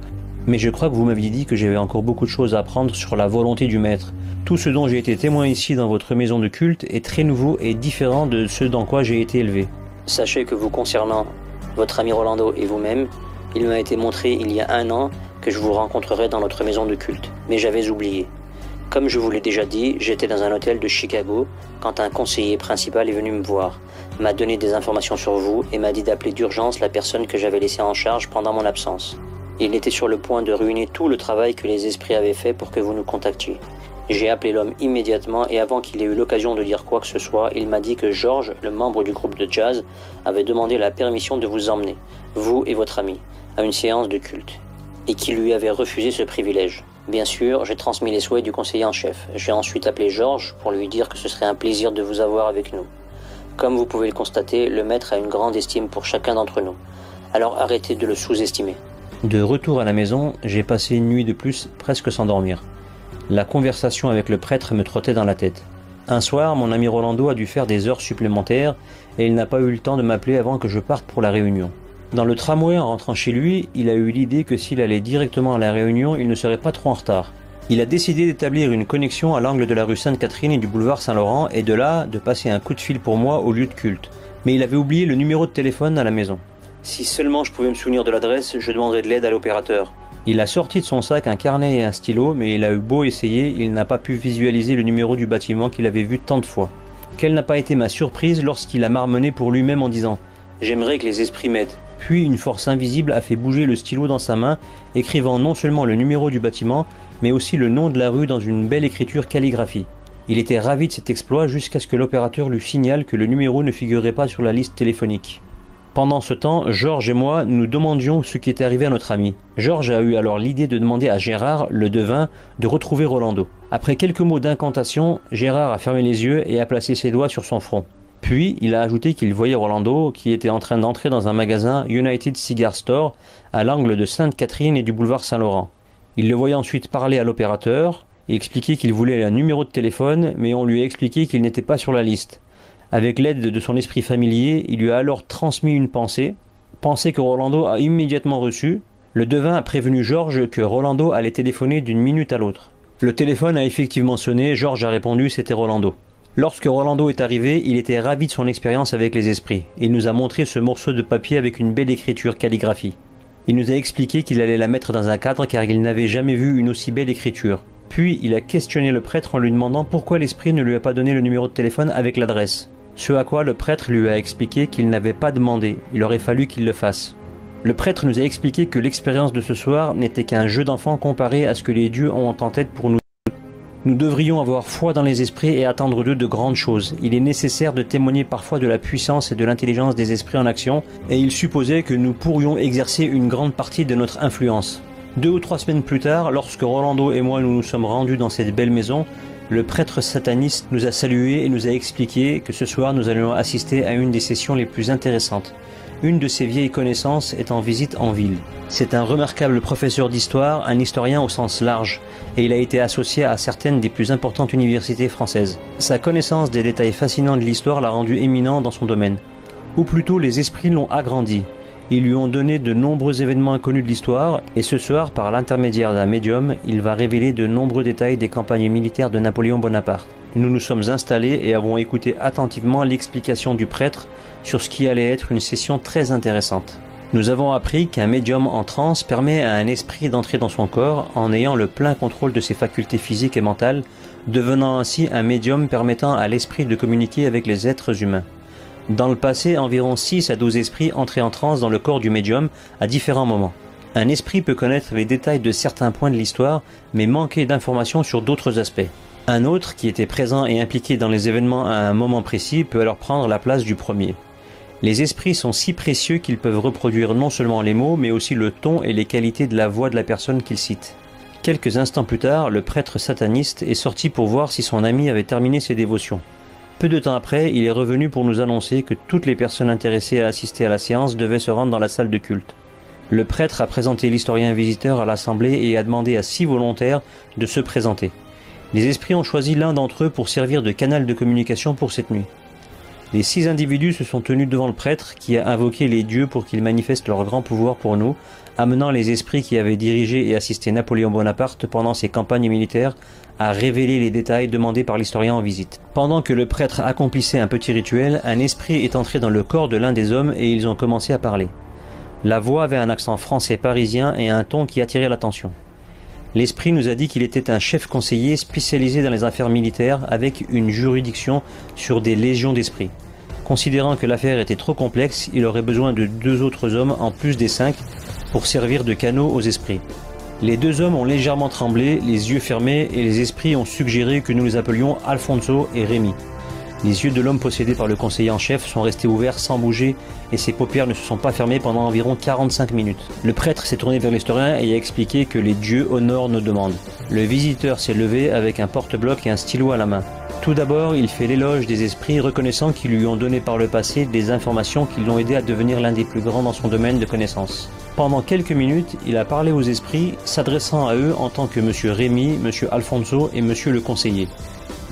mais je crois que vous m'aviez dit que j'avais encore beaucoup de choses à apprendre sur la volonté du maître. Tout ce dont j'ai été témoin ici dans votre maison de culte est très nouveau et différent de ce dans quoi j'ai été élevé. Sachez que vous concernant votre ami Rolando et vous-même, il m'a été montré il y a 1 an que je vous rencontrerai dans notre maison de culte, mais j'avais oublié. Comme je vous l'ai déjà dit, j'étais dans un hôtel de Chicago quand un conseiller principal est venu me voir, m'a donné des informations sur vous et m'a dit d'appeler d'urgence la personne que j'avais laissée en charge pendant mon absence. Il était sur le point de ruiner tout le travail que les esprits avaient fait pour que vous nous contactiez. J'ai appelé l'homme immédiatement et avant qu'il ait eu l'occasion de dire quoi que ce soit, il m'a dit que George, le membre du groupe de jazz, avait demandé la permission de vous emmener, vous et votre ami, à une séance de culte, et qu'il lui avait refusé ce privilège. Bien sûr, j'ai transmis les souhaits du conseiller en chef. J'ai ensuite appelé George pour lui dire que ce serait un plaisir de vous avoir avec nous. Comme vous pouvez le constater, le maître a une grande estime pour chacun d'entre nous. Alors arrêtez de le sous-estimer. De retour à la maison, j'ai passé une nuit de plus presque sans dormir. La conversation avec le prêtre me trottait dans la tête. Un soir, mon ami Rolando a dû faire des heures supplémentaires et il n'a pas eu le temps de m'appeler avant que je parte pour la réunion. Dans le tramway en rentrant chez lui, il a eu l'idée que s'il allait directement à la réunion, il ne serait pas trop en retard. Il a décidé d'établir une connexion à l'angle de la rue Sainte-Catherine et du boulevard Saint-Laurent et de là, de passer un coup de fil pour moi au lieu de culte. Mais il avait oublié le numéro de téléphone à la maison. Si seulement je pouvais me souvenir de l'adresse, je demanderais de l'aide à l'opérateur. Il a sorti de son sac un carnet et un stylo, mais il a eu beau essayer, il n'a pas pu visualiser le numéro du bâtiment qu'il avait vu tant de fois. Quelle n'a pas été ma surprise lorsqu'il a marmonné pour lui-même en disant « J'aimerais que les esprits m'aident ». Puis une force invisible a fait bouger le stylo dans sa main, écrivant non seulement le numéro du bâtiment, mais aussi le nom de la rue dans une belle écriture calligraphie. Il était ravi de cet exploit jusqu'à ce que l'opérateur lui signale que le numéro ne figurait pas sur la liste téléphonique. Pendant ce temps, Georges et moi nous demandions ce qui était arrivé à notre ami. Georges a eu alors l'idée de demander à Gérard, le devin, de retrouver Rolando. Après quelques mots d'incantation, Gérard a fermé les yeux et a placé ses doigts sur son front. Puis, il a ajouté qu'il voyait Rolando qui était en train d'entrer dans un magasin United Cigar Store à l'angle de Sainte-Catherine et du boulevard Saint-Laurent. Il le voyait ensuite parler à l'opérateur et expliquer qu'il voulait un numéro de téléphone, mais on lui a expliqué qu'il n'était pas sur la liste. Avec l'aide de son esprit familier, il lui a alors transmis une pensée que Rolando a immédiatement reçue. Le devin a prévenu Georges que Rolando allait téléphoner d'une minute à l'autre. Le téléphone a effectivement sonné, Georges a répondu, c'était Rolando. Lorsque Rolando est arrivé, il était ravi de son expérience avec les esprits. Il nous a montré ce morceau de papier avec une belle écriture calligraphie. Il nous a expliqué qu'il allait la mettre dans un cadre car il n'avait jamais vu une aussi belle écriture. Puis il a questionné le prêtre en lui demandant pourquoi l'esprit ne lui a pas donné le numéro de téléphone avec l'adresse. Ce à quoi le prêtre lui a expliqué qu'il n'avait pas demandé, il aurait fallu qu'il le fasse. Le prêtre nous a expliqué que l'expérience de ce soir n'était qu'un jeu d'enfant comparé à ce que les dieux ont en tête pour nous. Nous devrions avoir foi dans les esprits et attendre d'eux de grandes choses. Il est nécessaire de témoigner parfois de la puissance et de l'intelligence des esprits en action, et il supposait que nous pourrions exercer une grande partie de notre influence. 2 ou 3 semaines plus tard, lorsque Rolando et moi nous nous sommes rendus dans cette belle maison, le prêtre sataniste nous a salués et nous a expliqué que ce soir nous allions assister à une des sessions les plus intéressantes. Une de ses vieilles connaissances est en visite en ville. C'est un remarquable professeur d'histoire, un historien au sens large, et il a été associé à certaines des plus importantes universités françaises. Sa connaissance des détails fascinants de l'histoire l'a rendu éminent dans son domaine. Ou plutôt, les esprits l'ont agrandi. Ils lui ont donné de nombreux événements inconnus de l'histoire, et ce soir, par l'intermédiaire d'un médium, il va révéler de nombreux détails des campagnes militaires de Napoléon Bonaparte. Nous nous sommes installés et avons écouté attentivement l'explication du prêtre sur ce qui allait être une session très intéressante. Nous avons appris qu'un médium en transe permet à un esprit d'entrer dans son corps en ayant le plein contrôle de ses facultés physiques et mentales, devenant ainsi un médium permettant à l'esprit de communiquer avec les êtres humains. Dans le passé, environ 6 à 12 esprits entraient en transe dans le corps du médium à différents moments. Un esprit peut connaître les détails de certains points de l'histoire, mais manquer d'informations sur d'autres aspects. Un autre, qui était présent et impliqué dans les événements à un moment précis, peut alors prendre la place du premier. Les esprits sont si précieux qu'ils peuvent reproduire non seulement les mots, mais aussi le ton et les qualités de la voix de la personne qu'ils citent. Quelques instants plus tard, le prêtre sataniste est sorti pour voir si son ami avait terminé ses dévotions. Peu de temps après, il est revenu pour nous annoncer que toutes les personnes intéressées à assister à la séance devaient se rendre dans la salle de culte. Le prêtre a présenté l'historien visiteur à l'assemblée et a demandé à 6 volontaires de se présenter. Les esprits ont choisi l'un d'entre eux pour servir de canal de communication pour cette nuit. Les 6 individus se sont tenus devant le prêtre qui a invoqué les dieux pour qu'ils manifestent leur grand pouvoir pour nous, amenant les esprits qui avaient dirigé et assisté Napoléon Bonaparte pendant ses campagnes militaires à révéler les détails demandés par l'historien en visite. Pendant que le prêtre accomplissait un petit rituel, un esprit est entré dans le corps de l'un des hommes et ils ont commencé à parler. La voix avait un accent français parisien et un ton qui attirait l'attention. L'esprit nous a dit qu'il était un chef conseiller spécialisé dans les affaires militaires avec une juridiction sur des légions d'esprits. Considérant que l'affaire était trop complexe, il aurait besoin de 2 autres hommes en plus des 5 pour servir de canaux aux esprits. Les 2 hommes ont légèrement tremblé, les yeux fermés, et les esprits ont suggéré que nous les appelions Alfonso et Rémi. Les yeux de l'homme possédé par le conseiller en chef sont restés ouverts sans bouger et ses paupières ne se sont pas fermées pendant environ 45 minutes. Le prêtre s'est tourné vers l'historien et a expliqué que les dieux honorent nos demandes. Le visiteur s'est levé avec un porte-bloc et un stylo à la main. Tout d'abord, il fait l'éloge des esprits, reconnaissant qu'ils lui ont donné par le passé des informations qui l'ont aidé à devenir l'un des plus grands dans son domaine de connaissances. Pendant quelques minutes, il a parlé aux esprits, s'adressant à eux en tant que Monsieur Rémi, Monsieur Alfonso et Monsieur le conseiller.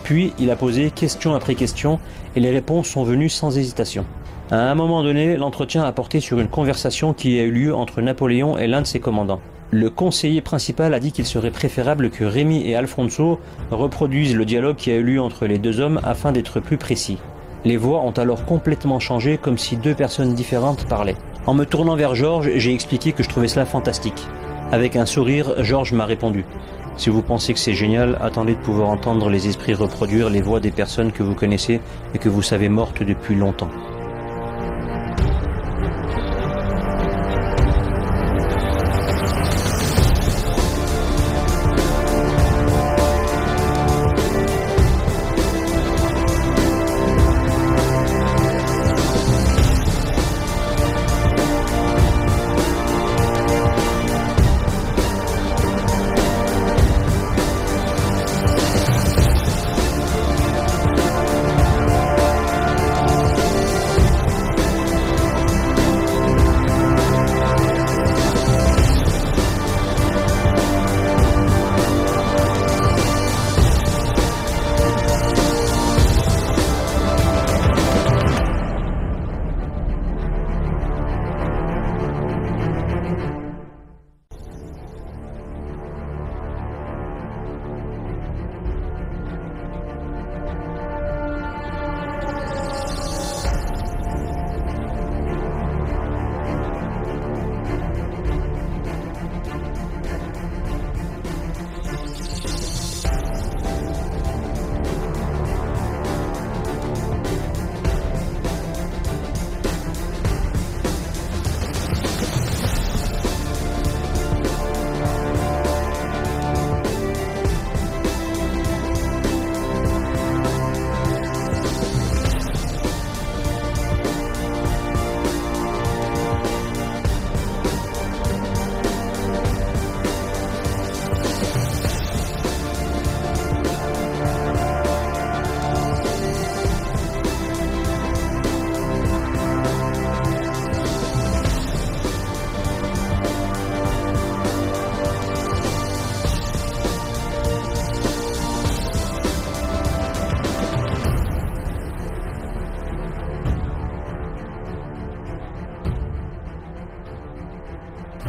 Puis, il a posé question après question et les réponses sont venues sans hésitation. À un moment donné, l'entretien a porté sur une conversation qui a eu lieu entre Napoléon et l'un de ses commandants. Le conseiller principal a dit qu'il serait préférable que Rémi et Alfonso reproduisent le dialogue qui a eu lieu entre les 2 hommes afin d'être plus précis. Les voix ont alors complètement changé, comme si 2 personnes différentes parlaient. En me tournant vers Georges, j'ai expliqué que je trouvais cela fantastique. Avec un sourire, Georges m'a répondu. Si vous pensez que c'est génial, attendez de pouvoir entendre les esprits reproduire les voix des personnes que vous connaissez et que vous savez mortes depuis longtemps.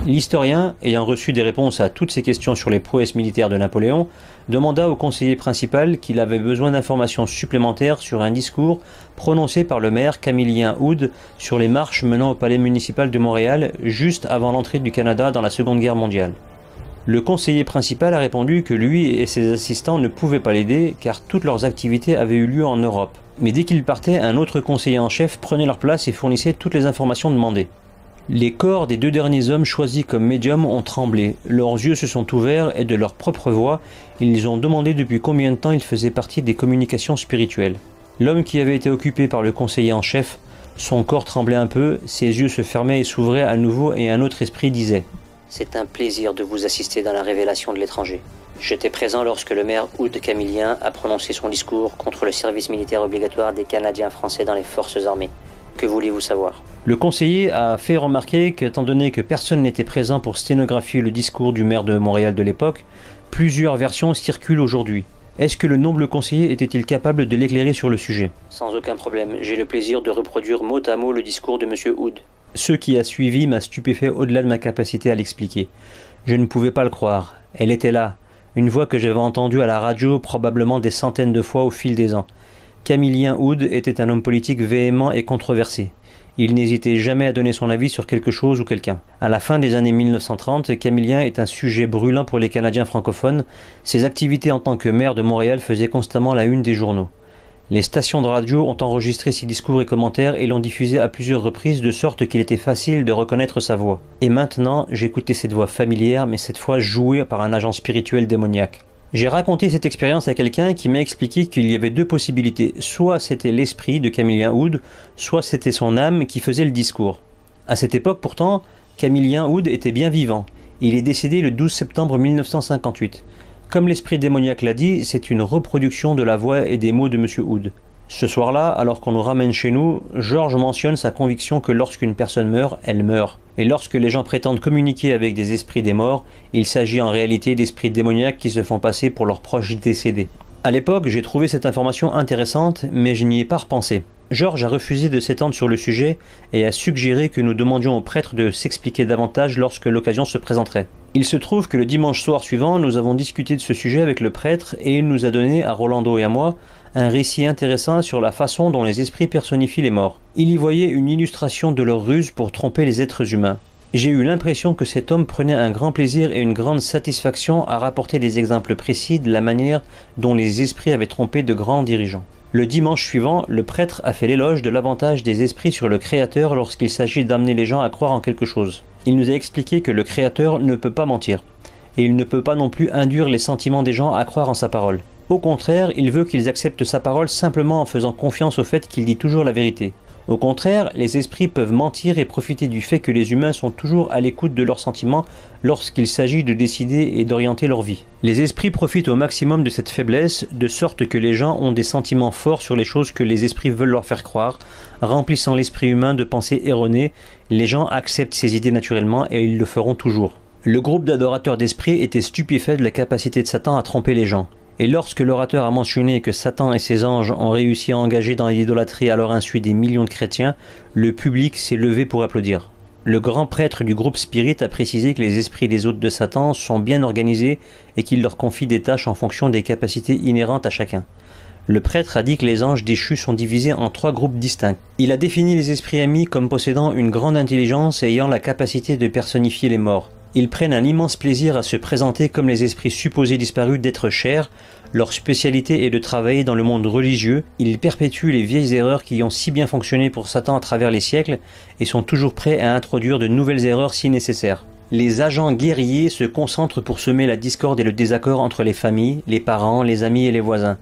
L'historien, ayant reçu des réponses à toutes ces questions sur les prouesses militaires de Napoléon, demanda au conseiller principal qu'il avait besoin d'informations supplémentaires sur un discours prononcé par le maire Camillien Oud sur les marches menant au palais municipal de Montréal juste avant l'entrée du Canada dans la Seconde Guerre mondiale. Le conseiller principal a répondu que lui et ses assistants ne pouvaient pas l'aider car toutes leurs activités avaient eu lieu en Europe. Mais dès qu'il partait, un autre conseiller en chef prenait leur place et fournissait toutes les informations demandées. Les corps des 2 derniers hommes choisis comme médiums ont tremblé, leurs yeux se sont ouverts et de leur propre voix, ils ont demandé depuis combien de temps ils faisaient partie des communications spirituelles. L'homme qui avait été occupé par le conseiller en chef, son corps tremblait un peu, ses yeux se fermaient et s'ouvraient à nouveau et un autre esprit disait « C'est un plaisir de vous assister dans la révélation de l'étranger. J'étais présent lorsque le maire Oud Camillien a prononcé son discours contre le service militaire obligatoire des Canadiens français dans les forces armées. Que voulez-vous savoir ?» Le conseiller a fait remarquer qu'étant donné que personne n'était présent pour sténographier le discours du maire de Montréal de l'époque, plusieurs versions circulent aujourd'hui. Est-ce que le noble conseiller était-il capable de l'éclairer sur le sujet? Sans aucun problème, j'ai le plaisir de reproduire mot à mot le discours de M. Oud. Ce qui a suivi m'a stupéfait au-delà de ma capacité à l'expliquer. Je ne pouvais pas le croire. Elle était là, une voix que j'avais entendue à la radio probablement des centaines de fois au fil des ans. Camillien Oud était un homme politique véhément et controversé. Il n'hésitait jamais à donner son avis sur quelque chose ou quelqu'un. À la fin des années 1930, Camillien est un sujet brûlant pour les Canadiens francophones. Ses activités en tant que maire de Montréal faisaient constamment la une des journaux. Les stations de radio ont enregistré ses discours et commentaires et l'ont diffusé à plusieurs reprises de sorte qu'il était facile de reconnaître sa voix. Et maintenant, j'écoutais cette voix familière, mais cette fois jouée par un agent spirituel démoniaque. J'ai raconté cette expérience à quelqu'un qui m'a expliqué qu'il y avait 2 possibilités. Soit c'était l'esprit de Camillien Oud, soit c'était son âme qui faisait le discours. À cette époque pourtant, Camillien Oud était bien vivant. Il est décédé le 12 septembre 1958. Comme l'esprit démoniaque l'a dit, c'est une reproduction de la voix et des mots de M. Oud. Ce soir-là, alors qu'on nous ramène chez nous, Georges mentionne sa conviction que lorsqu'une personne meurt, elle meurt. Et lorsque les gens prétendent communiquer avec des esprits des morts, il s'agit en réalité d'esprits démoniaques qui se font passer pour leurs proches décédés. À l'époque, j'ai trouvé cette information intéressante, mais je n'y ai pas repensé. Georges a refusé de s'étendre sur le sujet et a suggéré que nous demandions au prêtre de s'expliquer davantage lorsque l'occasion se présenterait. Il se trouve que le dimanche soir suivant, nous avons discuté de ce sujet avec le prêtre et il nous a donné, à Rolando et à moi, un récit intéressant sur la façon dont les esprits personnifient les morts. Il y voyait une illustration de leur ruse pour tromper les êtres humains. J'ai eu l'impression que cet homme prenait un grand plaisir et une grande satisfaction à rapporter des exemples précis de la manière dont les esprits avaient trompé de grands dirigeants. Le dimanche suivant, le prêtre a fait l'éloge de l'avantage des esprits sur le Créateur lorsqu'il s'agit d'amener les gens à croire en quelque chose. Il nous a expliqué que le Créateur ne peut pas mentir, et il ne peut pas non plus induire les sentiments des gens à croire en sa parole. Au contraire, il veut qu'ils acceptent sa parole simplement en faisant confiance au fait qu'il dit toujours la vérité. Au contraire, les esprits peuvent mentir et profiter du fait que les humains sont toujours à l'écoute de leurs sentiments lorsqu'il s'agit de décider et d'orienter leur vie. Les esprits profitent au maximum de cette faiblesse, de sorte que les gens ont des sentiments forts sur les choses que les esprits veulent leur faire croire, remplissant l'esprit humain de pensées erronées. Les gens acceptent ces idées naturellement et ils le feront toujours. Le groupe d'adorateurs d'esprits était stupéfait de la capacité de Satan à tromper les gens. Et lorsque l'orateur a mentionné que Satan et ses anges ont réussi à engager dans l'idolâtrie à leur insu des millions de chrétiens, le public s'est levé pour applaudir. Le grand prêtre du groupe Spirit a précisé que les esprits des hôtes de Satan sont bien organisés et qu'il leur confie des tâches en fonction des capacités inhérentes à chacun. Le prêtre a dit que les anges déchus sont divisés en 3 groupes distincts. Il a défini les esprits amis comme possédant une grande intelligence et ayant la capacité de personnifier les morts. Ils prennent un immense plaisir à se présenter comme les esprits supposés disparus d'êtres chers. Leur spécialité est de travailler dans le monde religieux. Ils perpétuent les vieilles erreurs qui ont si bien fonctionné pour Satan à travers les siècles et sont toujours prêts à introduire de nouvelles erreurs si nécessaire. Les agents guerriers se concentrent pour semer la discorde et le désaccord entre les familles, les parents, les amis et les voisins.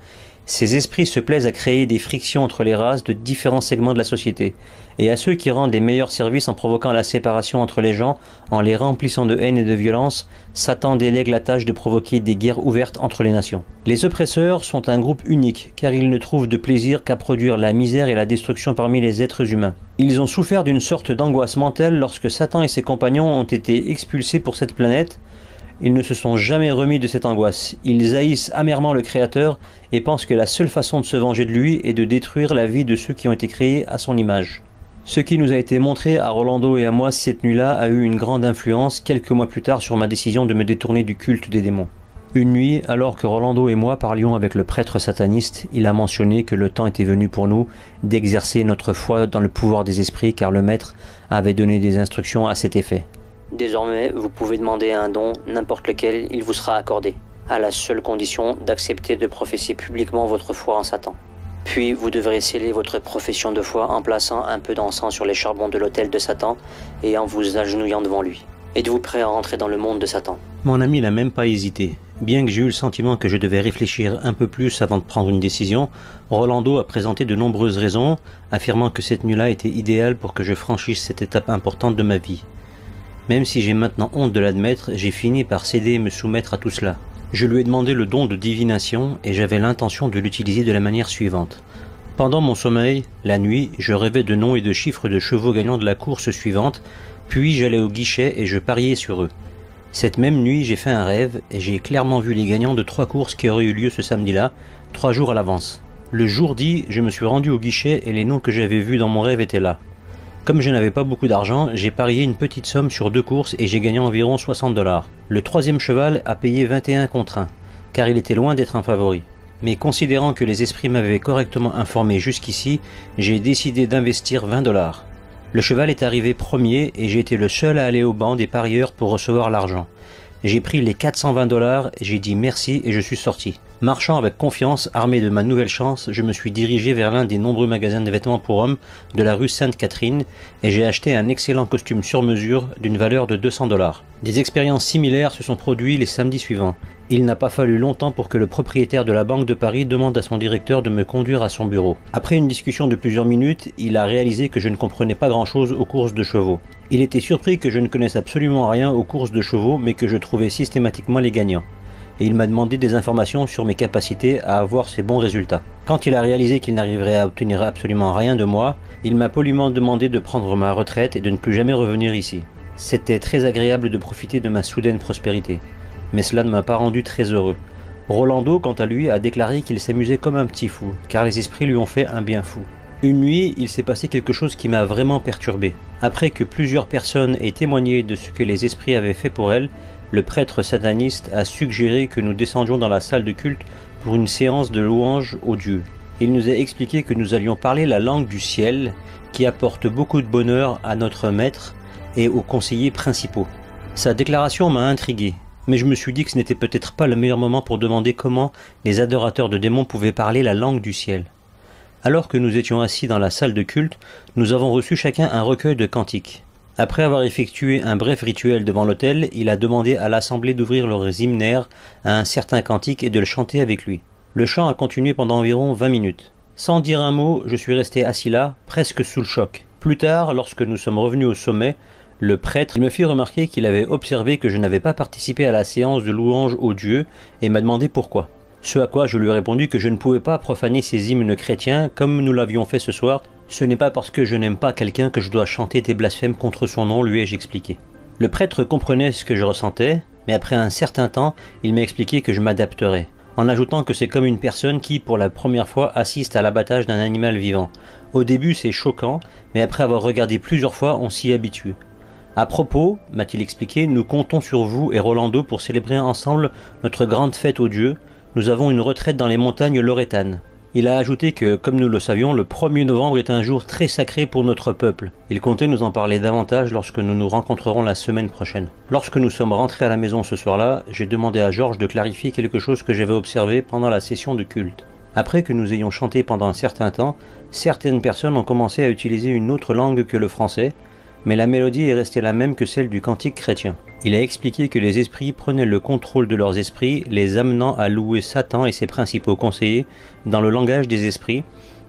Ces esprits se plaisent à créer des frictions entre les races de différents segments de la société, et à ceux qui rendent les meilleurs services en provoquant la séparation entre les gens, en les remplissant de haine et de violence, Satan délègue la tâche de provoquer des guerres ouvertes entre les nations. Les oppresseurs sont un groupe unique, car ils ne trouvent de plaisir qu'à produire la misère et la destruction parmi les êtres humains. Ils ont souffert d'une sorte d'angoisse mentale lorsque Satan et ses compagnons ont été expulsés pour cette planète. Ils ne se sont jamais remis de cette angoisse. Ils haïssent amèrement le Créateur et pensent que la seule façon de se venger de lui est de détruire la vie de ceux qui ont été créés à son image. Ce qui nous a été montré à Rolando et à moi cette nuit-là a eu une grande influence quelques mois plus tard sur ma décision de me détourner du culte des démons. Une nuit, alors que Rolando et moi parlions avec le prêtre sataniste, il a mentionné que le temps était venu pour nous d'exercer notre foi dans le pouvoir des esprits car le maître avait donné des instructions à cet effet. Désormais, vous pouvez demander un don, n'importe lequel, il vous sera accordé, à la seule condition d'accepter de professer publiquement votre foi en Satan. Puis vous devrez sceller votre profession de foi en plaçant un peu d'encens sur les charbons de l'autel de Satan et en vous agenouillant devant lui. Êtes-vous prêt à rentrer dans le monde de Satan? Mon ami n'a même pas hésité. Bien que j'ai eu le sentiment que je devais réfléchir un peu plus avant de prendre une décision, Rolando a présenté de nombreuses raisons, affirmant que cette nuit-là était idéale pour que je franchisse cette étape importante de ma vie. Même si j'ai maintenant honte de l'admettre, j'ai fini par céder et me soumettre à tout cela. Je lui ai demandé le don de divination et j'avais l'intention de l'utiliser de la manière suivante. Pendant mon sommeil, la nuit, je rêvais de noms et de chiffres de chevaux gagnants de la course suivante, puis j'allais au guichet et je pariais sur eux. Cette même nuit, j'ai fait un rêve et j'ai clairement vu les gagnants de 3 courses qui auraient eu lieu ce samedi-là, 3 jours à l'avance. Le jour dit, je me suis rendu au guichet et les noms que j'avais vus dans mon rêve étaient là. Comme je n'avais pas beaucoup d'argent, j'ai parié une petite somme sur 2 courses et j'ai gagné environ 60 $. Le 3e cheval a payé 21 contre 1, car il était loin d'être un favori. Mais considérant que les esprits m'avaient correctement informé jusqu'ici, j'ai décidé d'investir 20 $. Le cheval est arrivé premier et j'ai été le seul à aller au banc des parieurs pour recevoir l'argent. J'ai pris les 420 $, j'ai dit merci et je suis sorti. Marchant avec confiance, armé de ma nouvelle chance, je me suis dirigé vers l'un des nombreux magasins de vêtements pour hommes de la rue Sainte-Catherine et j'ai acheté un excellent costume sur mesure d'une valeur de 200 $. Des expériences similaires se sont produites les samedis suivants. Il n'a pas fallu longtemps pour que le propriétaire de la Banque de Paris demande à son directeur de me conduire à son bureau. Après une discussion de plusieurs minutes, il a réalisé que je ne comprenais pas grand-chose aux courses de chevaux. Il était surpris que je ne connaisse absolument rien aux courses de chevaux, mais que je trouvais systématiquement les gagnants. Et il m'a demandé des informations sur mes capacités à avoir ces bons résultats. Quand il a réalisé qu'il n'arriverait à obtenir absolument rien de moi, il m'a poliment demandé de prendre ma retraite et de ne plus jamais revenir ici. C'était très agréable de profiter de ma soudaine prospérité. Mais cela ne m'a pas rendu très heureux. Rolando, quant à lui, a déclaré qu'il s'amusait comme un petit fou, car les esprits lui ont fait un bien fou. Une nuit, il s'est passé quelque chose qui m'a vraiment perturbé. Après que plusieurs personnes aient témoigné de ce que les esprits avaient fait pour elles, le prêtre sataniste a suggéré que nous descendions dans la salle de culte pour une séance de louange aux dieux. Il nous a expliqué que nous allions parler la langue du ciel, qui apporte beaucoup de bonheur à notre maître et aux conseillers principaux. Sa déclaration m'a intrigué. Mais je me suis dit que ce n'était peut-être pas le meilleur moment pour demander comment les adorateurs de démons pouvaient parler la langue du ciel. Alors que nous étions assis dans la salle de culte, nous avons reçu chacun un recueil de cantiques. Après avoir effectué un bref rituel devant l'autel, il a demandé à l'assemblée d'ouvrir leurs hymnaires à un certain cantique et de le chanter avec lui. Le chant a continué pendant environ 20 minutes. Sans dire un mot, je suis resté assis là, presque sous le choc. Plus tard, lorsque nous sommes revenus au sommet, le prêtre me fit remarquer qu'il avait observé que je n'avais pas participé à la séance de louange aux dieux et m'a demandé pourquoi. Ce à quoi je lui ai répondu que je ne pouvais pas profaner ces hymnes chrétiens comme nous l'avions fait ce soir. Ce n'est pas parce que je n'aime pas quelqu'un que je dois chanter des blasphèmes contre son nom, lui ai-je expliqué. Le prêtre comprenait ce que je ressentais, mais après un certain temps, il m'a expliqué que je m'adapterais, en ajoutant que c'est comme une personne qui, pour la première fois, assiste à l'abattage d'un animal vivant. Au début, c'est choquant, mais après avoir regardé plusieurs fois, on s'y habitue. À propos, m'a-t-il expliqué, nous comptons sur vous et Rolando pour célébrer ensemble notre grande fête aux dieux. Nous avons une retraite dans les montagnes lorétanes. Il a ajouté que, comme nous le savions, le 1er novembre est un jour très sacré pour notre peuple. Il comptait nous en parler davantage lorsque nous nous rencontrerons la semaine prochaine. Lorsque nous sommes rentrés à la maison ce soir-là, j'ai demandé à Georges de clarifier quelque chose que j'avais observé pendant la session de culte. Après que nous ayons chanté pendant un certain temps, certaines personnes ont commencé à utiliser une autre langue que le français, mais la mélodie est restée la même que celle du cantique chrétien. Il a expliqué que les esprits prenaient le contrôle de leurs esprits, les amenant à louer Satan et ses principaux conseillers dans le langage des esprits,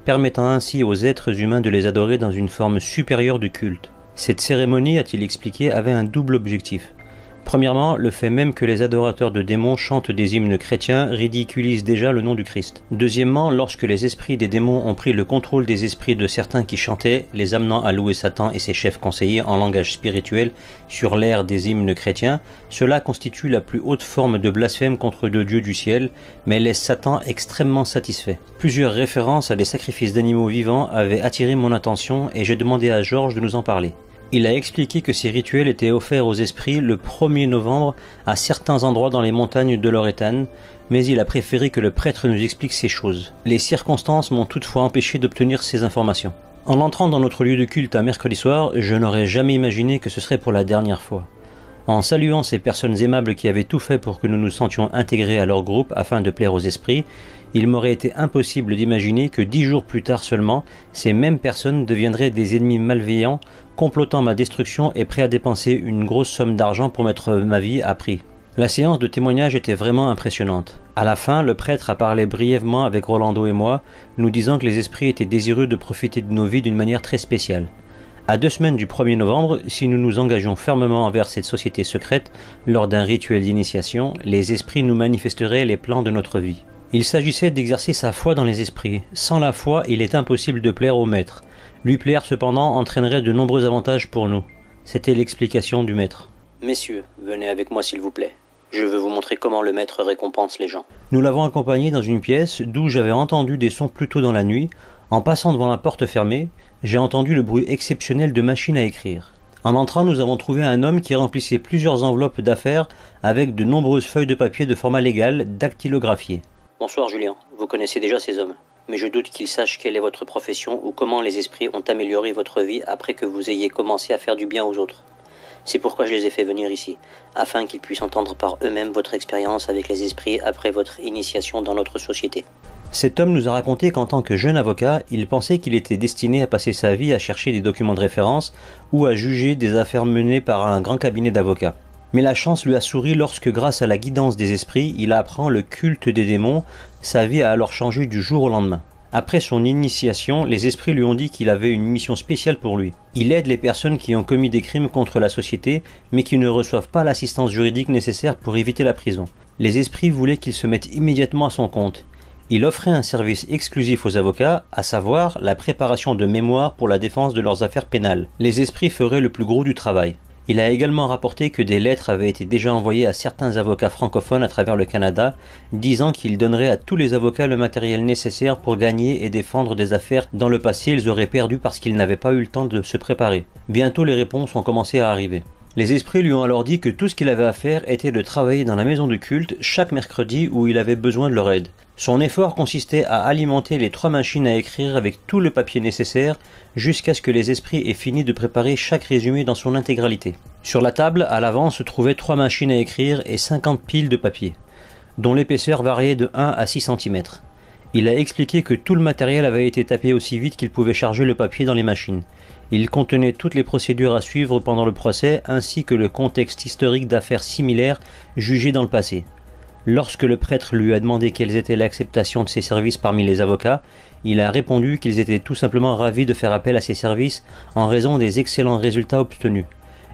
permettant ainsi aux êtres humains de les adorer dans une forme supérieure de culte. Cette cérémonie, a-t-il expliqué, avait un double objectif. Premièrement, le fait même que les adorateurs de démons chantent des hymnes chrétiens ridiculise déjà le nom du Christ. Deuxièmement, lorsque les esprits des démons ont pris le contrôle des esprits de certains qui chantaient, les amenant à louer Satan et ses chefs conseillers en langage spirituel sur l'air des hymnes chrétiens, cela constitue la plus haute forme de blasphème contre le Dieu du ciel, mais laisse Satan extrêmement satisfait. Plusieurs références à des sacrifices d'animaux vivants avaient attiré mon attention et j'ai demandé à Georges de nous en parler. Il a expliqué que ces rituels étaient offerts aux esprits le 1er novembre à certains endroits dans les montagnes de Loretan, mais il a préféré que le prêtre nous explique ces choses. Les circonstances m'ont toutefois empêché d'obtenir ces informations. En entrant dans notre lieu de culte un mercredi soir, je n'aurais jamais imaginé que ce serait pour la dernière fois. En saluant ces personnes aimables qui avaient tout fait pour que nous nous sentions intégrés à leur groupe afin de plaire aux esprits, il m'aurait été impossible d'imaginer que 10 jours plus tard seulement, ces mêmes personnes deviendraient des ennemis malveillants, complotant ma destruction et prêts à dépenser une grosse somme d'argent pour mettre ma vie à prix. La séance de témoignage était vraiment impressionnante. À la fin, le prêtre a parlé brièvement avec Rolando et moi, nous disant que les esprits étaient désireux de profiter de nos vies d'une manière très spéciale. À 2 semaines du 1er novembre, si nous nous engagions fermement envers cette société secrète, lors d'un rituel d'initiation, les esprits nous manifesteraient les plans de notre vie. Il s'agissait d'exercer sa foi dans les esprits. Sans la foi, il est impossible de plaire au maître. Lui plaire cependant entraînerait de nombreux avantages pour nous. C'était l'explication du maître. Messieurs, venez avec moi s'il vous plaît. Je veux vous montrer comment le maître récompense les gens. Nous l'avons accompagné dans une pièce d'où j'avais entendu des sons plus tôt dans la nuit. En passant devant la porte fermée, j'ai entendu le bruit exceptionnel de machines à écrire. En entrant, nous avons trouvé un homme qui remplissait plusieurs enveloppes d'affaires avec de nombreuses feuilles de papier de format légal dactylographiées. Bonsoir Julien, vous connaissez déjà ces hommes. Mais je doute qu'ils sachent quelle est votre profession ou comment les esprits ont amélioré votre vie après que vous ayez commencé à faire du bien aux autres. C'est pourquoi je les ai fait venir ici, afin qu'ils puissent entendre par eux-mêmes votre expérience avec les esprits après votre initiation dans notre société. Cet homme nous a raconté qu'en tant que jeune avocat, il pensait qu'il était destiné à passer sa vie à chercher des documents de référence ou à juger des affaires menées par un grand cabinet d'avocats. Mais la chance lui a souri lorsque, grâce à la guidance des esprits, il apprend le culte des démons. Sa vie a alors changé du jour au lendemain. Après son initiation, les esprits lui ont dit qu'il avait une mission spéciale pour lui. Il aide les personnes qui ont commis des crimes contre la société, mais qui ne reçoivent pas l'assistance juridique nécessaire pour éviter la prison. Les esprits voulaient qu'il se mette immédiatement à son compte. Il offrait un service exclusif aux avocats, à savoir la préparation de mémoires pour la défense de leurs affaires pénales. Les esprits feraient le plus gros du travail. Il a également rapporté que des lettres avaient été déjà envoyées à certains avocats francophones à travers le Canada, disant qu'il donnerait à tous les avocats le matériel nécessaire pour gagner et défendre des affaires dans le passé ils auraient perdu parce qu'ils n'avaient pas eu le temps de se préparer. Bientôt les réponses ont commencé à arriver. Les esprits lui ont alors dit que tout ce qu'il avait à faire était de travailler dans la maison de culte chaque mercredi où il avait besoin de leur aide. Son effort consistait à alimenter les 3 machines à écrire avec tout le papier nécessaire jusqu'à ce que les esprits aient fini de préparer chaque résumé dans son intégralité. Sur la table, à l'avant, se trouvaient 3 machines à écrire et 50 piles de papier, dont l'épaisseur variait de 1 à 6 cm. Il a expliqué que tout le matériel avait été tapé aussi vite qu'il pouvait charger le papier dans les machines. Il contenait toutes les procédures à suivre pendant le procès ainsi que le contexte historique d'affaires similaires jugées dans le passé. Lorsque le prêtre lui a demandé quelles étaient l'acceptation de ses services parmi les avocats, il a répondu qu'ils étaient tout simplement ravis de faire appel à ses services en raison des excellents résultats obtenus.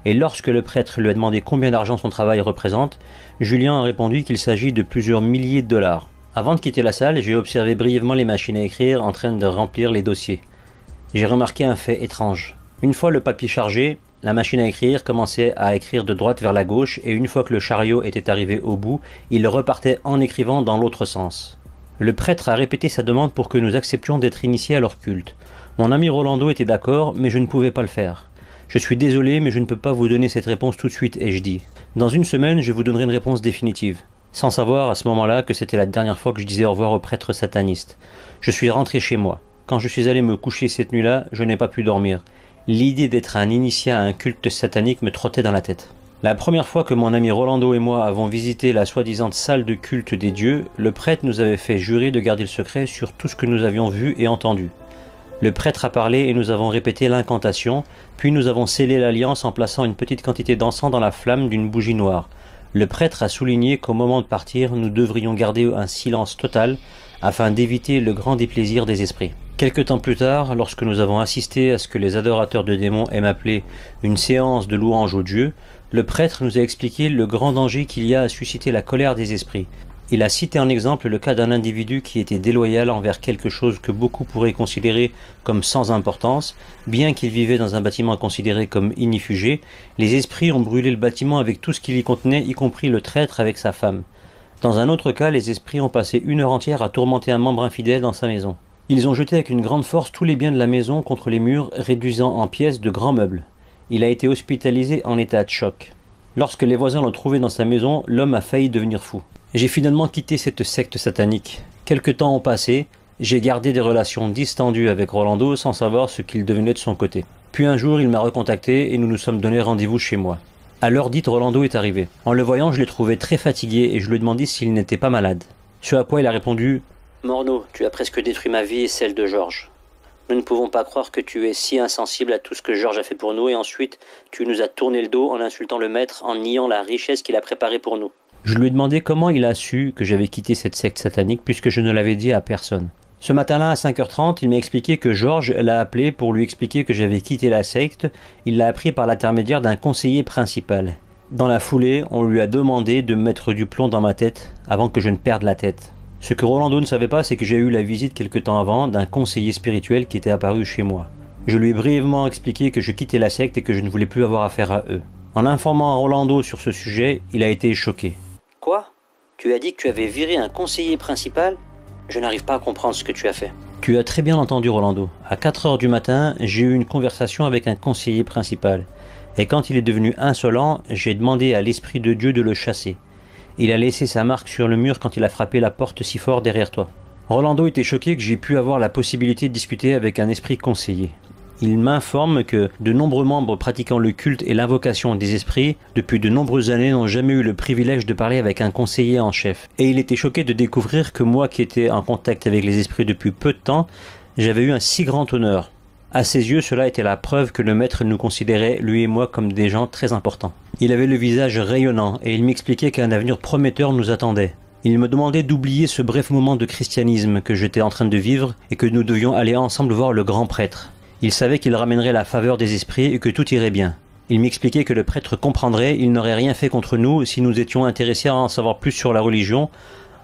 Et lorsque le prêtre lui a demandé combien d'argent son travail représente, Julien a répondu qu'il s'agit de plusieurs milliers de dollars. Avant de quitter la salle, j'ai observé brièvement les machines à écrire en train de remplir les dossiers. J'ai remarqué un fait étrange. Une fois le papier chargé, la machine à écrire commençait à écrire de droite vers la gauche et une fois que le chariot était arrivé au bout, il repartait en écrivant dans l'autre sens. Le prêtre a répété sa demande pour que nous acceptions d'être initiés à leur culte. Mon ami Rolando était d'accord, mais je ne pouvais pas le faire. Je suis désolé, mais je ne peux pas vous donner cette réponse tout de suite, ai-je dit. Dans une semaine, je vous donnerai une réponse définitive. Sans savoir à ce moment-là que c'était la dernière fois que je disais au revoir au prêtre sataniste. Je suis rentré chez moi. Quand je suis allé me coucher cette nuit-là, je n'ai pas pu dormir. L'idée d'être un initié à un culte satanique me trottait dans la tête. La première fois que mon ami Rolando et moi avons visité la soi-disant salle de culte des dieux, le prêtre nous avait fait jurer de garder le secret sur tout ce que nous avions vu et entendu. Le prêtre a parlé et nous avons répété l'incantation, puis nous avons scellé l'alliance en plaçant une petite quantité d'encens dans la flamme d'une bougie noire. Le prêtre a souligné qu'au moment de partir, nous devrions garder un silence total afin d'éviter le grand déplaisir des esprits. Quelque temps plus tard, lorsque nous avons assisté à ce que les adorateurs de démons aiment appeler une séance de louange aux dieux, Le prêtre nous a expliqué le grand danger qu'il y a à susciter la colère des esprits. Il a cité en exemple le cas d'un individu qui était déloyal envers quelque chose que beaucoup pourraient considérer comme sans importance. Bien qu'il vivait dans un bâtiment considéré comme inifugé, les esprits ont brûlé le bâtiment avec tout ce qu'il y contenait, y compris le traître avec sa femme. Dans un autre cas, les esprits ont passé une heure entière à tourmenter un membre infidèle dans sa maison. Ils ont jeté avec une grande force tous les biens de la maison contre les murs, réduisant en pièces de grands meubles. Il a été hospitalisé en état de choc. Lorsque les voisins l'ont trouvé dans sa maison, l'homme a failli devenir fou. J'ai finalement quitté cette secte satanique. Quelque temps ont passé, j'ai gardé des relations distendues avec Rolando sans savoir ce qu'il devenait de son côté. Puis un jour, il m'a recontacté et nous nous sommes donné rendez-vous chez moi. À l'heure dite, Rolando est arrivé. En le voyant, je l'ai trouvé très fatigué et je lui ai demandé s'il n'était pas malade. Ce à quoi il a répondu « Morneau, tu as presque détruit ma vie et celle de Georges. Nous ne pouvons pas croire que tu es si insensible à tout ce que Georges a fait pour nous et ensuite tu nous as tourné le dos en insultant le maître, en niant la richesse qu'il a préparée pour nous. » Je lui ai demandé comment il a su que j'avais quitté cette secte satanique puisque je ne l'avais dit à personne. Ce matin-là, à 5h30, il m'a expliqué que Georges l'a appelé pour lui expliquer que j'avais quitté la secte. Il l'a appris par l'intermédiaire d'un conseiller principal. Dans la foulée, on lui a demandé de mettre du plomb dans ma tête avant que je ne perde la tête. Ce que Rolando ne savait pas, c'est que j'ai eu la visite quelque temps avant d'un conseiller spirituel qui était apparu chez moi. Je lui ai brièvement expliqué que je quittais la secte et que je ne voulais plus avoir affaire à eux. En informant Rolando sur ce sujet, il a été choqué. Quoi ? Tu as dit que tu avais viré un conseiller principal ? Je n'arrive pas à comprendre ce que tu as fait. Tu as très bien entendu, Rolando. À 4h du matin, j'ai eu une conversation avec un conseiller principal. Et quand il est devenu insolent, j'ai demandé à l'Esprit de Dieu de le chasser. Il a laissé sa marque sur le mur quand il a frappé la porte si fort derrière toi. Rolando était choqué que j'ai pu avoir la possibilité de discuter avec un esprit conseiller. Il m'informe que de nombreux membres pratiquant le culte et l'invocation des esprits depuis de nombreuses années n'ont jamais eu le privilège de parler avec un conseiller en chef. Et il était choqué de découvrir que moi qui étais en contact avec les esprits depuis peu de temps, j'avais eu un si grand honneur. À ses yeux, cela était la preuve que le maître nous considérait, lui et moi, comme des gens très importants. Il avait le visage rayonnant et il m'expliquait qu'un avenir prometteur nous attendait. Il me demandait d'oublier ce bref moment de christianisme que j'étais en train de vivre et que nous devions aller ensemble voir le grand prêtre. Il savait qu'il ramènerait la faveur des esprits et que tout irait bien. Il m'expliquait que le prêtre comprendrait, il n'aurait rien fait contre nous si nous étions intéressés à en savoir plus sur la religion.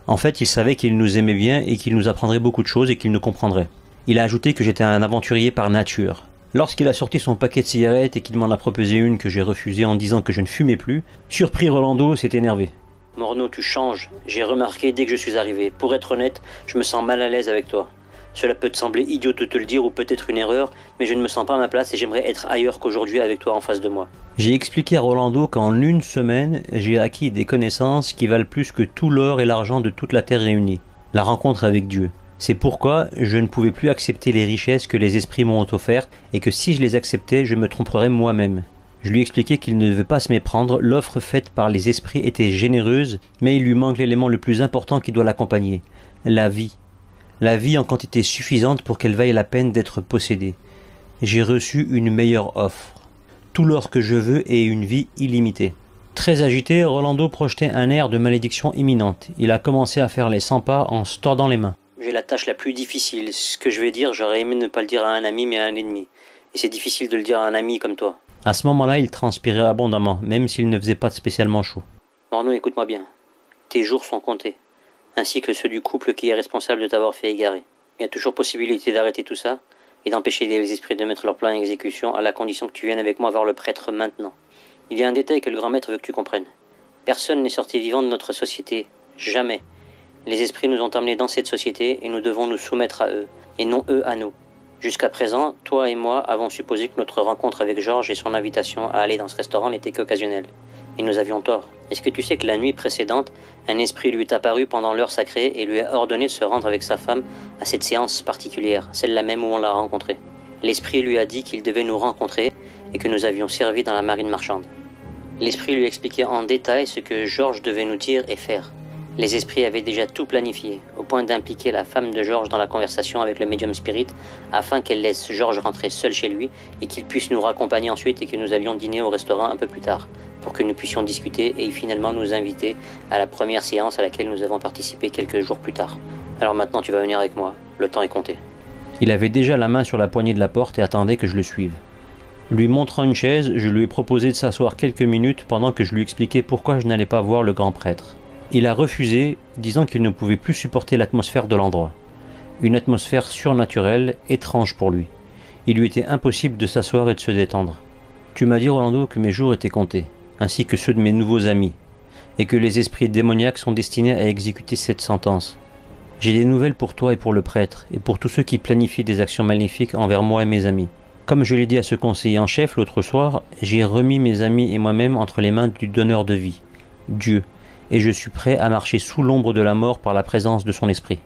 En fait, il savait qu'il nous aimait bien et qu'il nous apprendrait beaucoup de choses et qu'il nous comprendrait. Il a ajouté que j'étais un aventurier par nature. Lorsqu'il a sorti son paquet de cigarettes et qu'il m'en a proposé une que j'ai refusée en disant que je ne fumais plus, surpris, Rolando s'est énervé. « Morneau, tu changes. J'ai remarqué dès que je suis arrivé. Pour être honnête, je me sens mal à l'aise avec toi. Cela peut te sembler idiot de te le dire ou peut-être une erreur, mais je ne me sens pas à ma place et j'aimerais être ailleurs qu'aujourd'hui avec toi en face de moi. » J'ai expliqué à Rolando qu'en une semaine, j'ai acquis des connaissances qui valent plus que tout l'or et l'argent de toute la terre réunis. La rencontre avec Dieu. C'est pourquoi je ne pouvais plus accepter les richesses que les esprits m'ont offertes et que si je les acceptais, je me tromperais moi-même. Je lui expliquais qu'il ne devait pas se méprendre, l'offre faite par les esprits était généreuse, mais il lui manque l'élément le plus important qui doit l'accompagner, la vie. La vie en quantité suffisante pour qu'elle vaille la peine d'être possédée. J'ai reçu une meilleure offre. Tout l'or que je veux et une vie illimitée. Très agité, Rolando projetait un air de malédiction imminente. Il a commencé à faire les 100 pas en se tordant les mains. J'ai la tâche la plus difficile. Ce que je vais dire, j'aurais aimé ne pas le dire à un ami, mais à un ennemi. Et c'est difficile de le dire à un ami comme toi. À ce moment-là, il transpirait abondamment, même s'il ne faisait pas spécialement chaud. Morneau, écoute-moi bien. Tes jours sont comptés. Ainsi que ceux du couple qui est responsable de t'avoir fait égarer. Il y a toujours possibilité d'arrêter tout ça et d'empêcher les esprits de mettre leur plan en exécution à la condition que tu viennes avec moi voir le prêtre maintenant. Il y a un détail que le grand maître veut que tu comprennes. Personne n'est sorti vivant de notre société. Jamais. Les esprits nous ont emmenés dans cette société et nous devons nous soumettre à eux, et non eux à nous. Jusqu'à présent, toi et moi avons supposé que notre rencontre avec Georges et son invitation à aller dans ce restaurant n'était qu'occasionnelle. Et nous avions tort. Est-ce que tu sais que la nuit précédente, un esprit lui est apparu pendant l'heure sacrée et lui a ordonné de se rendre avec sa femme à cette séance particulière, celle-là même où on l'a rencontré. L'esprit lui a dit qu'il devait nous rencontrer et que nous avions servi dans la marine marchande. L'esprit lui expliquait en détail ce que Georges devait nous dire et faire. Les esprits avaient déjà tout planifié, au point d'impliquer la femme de Georges dans la conversation avec le médium spirit, afin qu'elle laisse Georges rentrer seul chez lui et qu'il puisse nous raccompagner ensuite et que nous allions dîner au restaurant un peu plus tard, pour que nous puissions discuter et finalement nous inviter à la première séance à laquelle nous avons participé quelques jours plus tard. Alors maintenant tu vas venir avec moi, le temps est compté. Il avait déjà la main sur la poignée de la porte et attendait que je le suive. Lui montrant une chaise, je lui ai proposé de s'asseoir quelques minutes pendant que je lui expliquais pourquoi je n'allais pas voir le grand prêtre. Il a refusé, disant qu'il ne pouvait plus supporter l'atmosphère de l'endroit. Une atmosphère surnaturelle, étrange pour lui. Il lui était impossible de s'asseoir et de se détendre. Tu m'as dit, Rolando, que mes jours étaient comptés, ainsi que ceux de mes nouveaux amis, et que les esprits démoniaques sont destinés à exécuter cette sentence. J'ai des nouvelles pour toi et pour le prêtre, et pour tous ceux qui planifient des actions maléfiques envers moi et mes amis. Comme je l'ai dit à ce conseiller en chef l'autre soir, j'ai remis mes amis et moi-même entre les mains du donneur de vie, Dieu, et je suis prêt à marcher sous l'ombre de la mort par la présence de son esprit.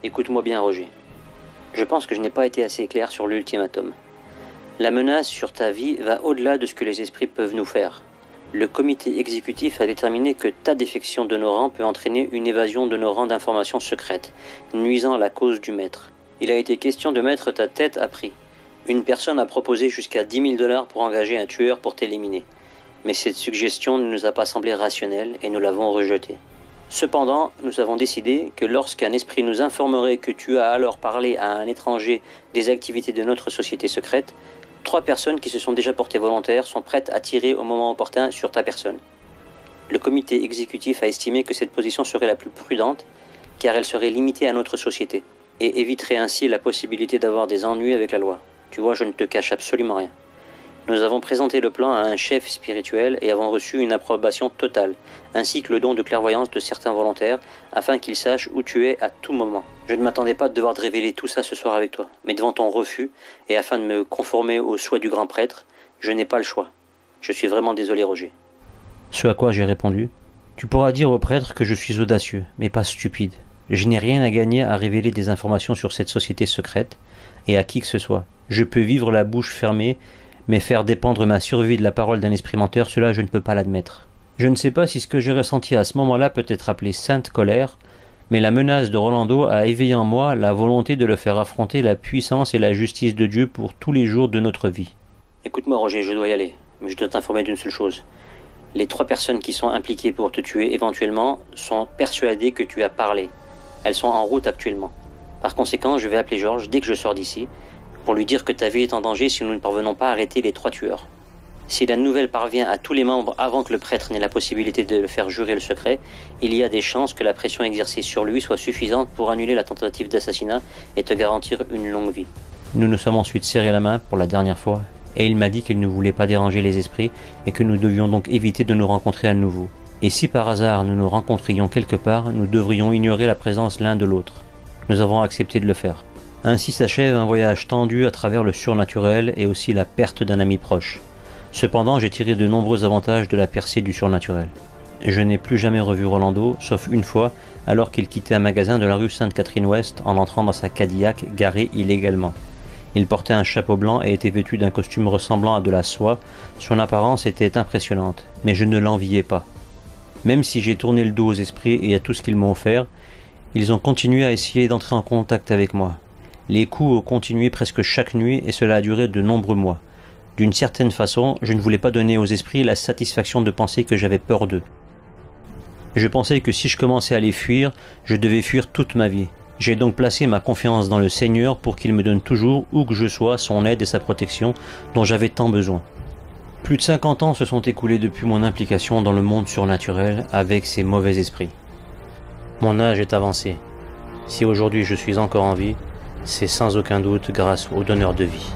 Écoute-moi bien, Roger. Je pense que je n'ai pas été assez clair sur l'ultimatum. La menace sur ta vie va au-delà de ce que les esprits peuvent nous faire. Le comité exécutif a déterminé que ta défection de nos rangs peut entraîner une évasion de nos rangs d'informations secrètes, nuisant à la cause du maître. Il a été question de mettre ta tête à prix. Une personne a proposé jusqu'à 10 000 $ pour engager un tueur pour t'éliminer. Mais cette suggestion ne nous a pas semblé rationnelle et nous l'avons rejetée. Cependant, nous avons décidé que lorsqu'un esprit nous informerait que tu as alors parlé à un étranger des activités de notre société secrète, 3 personnes qui se sont déjà portées volontaires sont prêtes à tirer au moment opportun sur ta personne. Le comité exécutif a estimé que cette position serait la plus prudente, car elle serait limitée à notre société, et éviterait ainsi la possibilité d'avoir des ennuis avec la loi. Tu vois, je ne te cache absolument rien. Nous avons présenté le plan à un chef spirituel et avons reçu une approbation totale, ainsi que le don de clairvoyance de certains volontaires, afin qu'ils sachent où tu es à tout moment. Je ne m'attendais pas de devoir te révéler tout ça ce soir avec toi, mais devant ton refus, et afin de me conformer aux souhaits du grand prêtre, je n'ai pas le choix. Je suis vraiment désolé, Roger. Ce à quoi j'ai répondu, tu pourras dire au prêtre que je suis audacieux, mais pas stupide. Je n'ai rien à gagner à révéler des informations sur cette société secrète, et à qui que ce soit. Je peux vivre la bouche fermée, mais faire dépendre ma survie de la parole d'un esprit menteur, cela je ne peux pas l'admettre. Je ne sais pas si ce que j'ai ressenti à ce moment-là peut être appelé sainte colère, mais la menace de Rolando a éveillé en moi la volonté de le faire affronter la puissance et la justice de Dieu pour tous les jours de notre vie. Écoute-moi, Roger, je dois y aller, mais je dois t'informer d'une seule chose. Les 3 personnes qui sont impliquées pour te tuer éventuellement sont persuadées que tu as parlé. Elles sont en route actuellement. Par conséquent, je vais appeler Georges dès que je sors d'ici, pour lui dire que ta vie est en danger si nous ne parvenons pas à arrêter les 3 tueurs. Si la nouvelle parvient à tous les membres avant que le prêtre n'ait la possibilité de le faire jurer le secret, il y a des chances que la pression exercée sur lui soit suffisante pour annuler la tentative d'assassinat et te garantir une longue vie. Nous nous sommes ensuite serré la main pour la dernière fois, et il m'a dit qu'il ne voulait pas déranger les esprits et que nous devions donc éviter de nous rencontrer à nouveau. Et si par hasard nous nous rencontrions quelque part, nous devrions ignorer la présence l'un de l'autre. Nous avons accepté de le faire. Ainsi s'achève un voyage tendu à travers le surnaturel et aussi la perte d'un ami proche. Cependant, j'ai tiré de nombreux avantages de la percée du surnaturel. Je n'ai plus jamais revu Rolando, sauf une fois, alors qu'il quittait un magasin de la rue Sainte-Catherine-Ouest en entrant dans sa Cadillac garée illégalement. Il portait un chapeau blanc et était vêtu d'un costume ressemblant à de la soie. Son apparence était impressionnante, mais je ne l'enviais pas. Même si j'ai tourné le dos aux esprits et à tout ce qu'ils m'ont offert, ils ont continué à essayer d'entrer en contact avec moi. Les coups ont continué presque chaque nuit et cela a duré de nombreux mois. D'une certaine façon, je ne voulais pas donner aux esprits la satisfaction de penser que j'avais peur d'eux. Je pensais que si je commençais à les fuir, je devais fuir toute ma vie. J'ai donc placé ma confiance dans le Seigneur pour qu'il me donne toujours, où que je sois, son aide et sa protection dont j'avais tant besoin. Plus de 50 ans se sont écoulés depuis mon implication dans le monde surnaturel avec ces mauvais esprits. Mon âge est avancé. Si aujourd'hui je suis encore en vie, c'est sans aucun doute grâce au donneur de vie.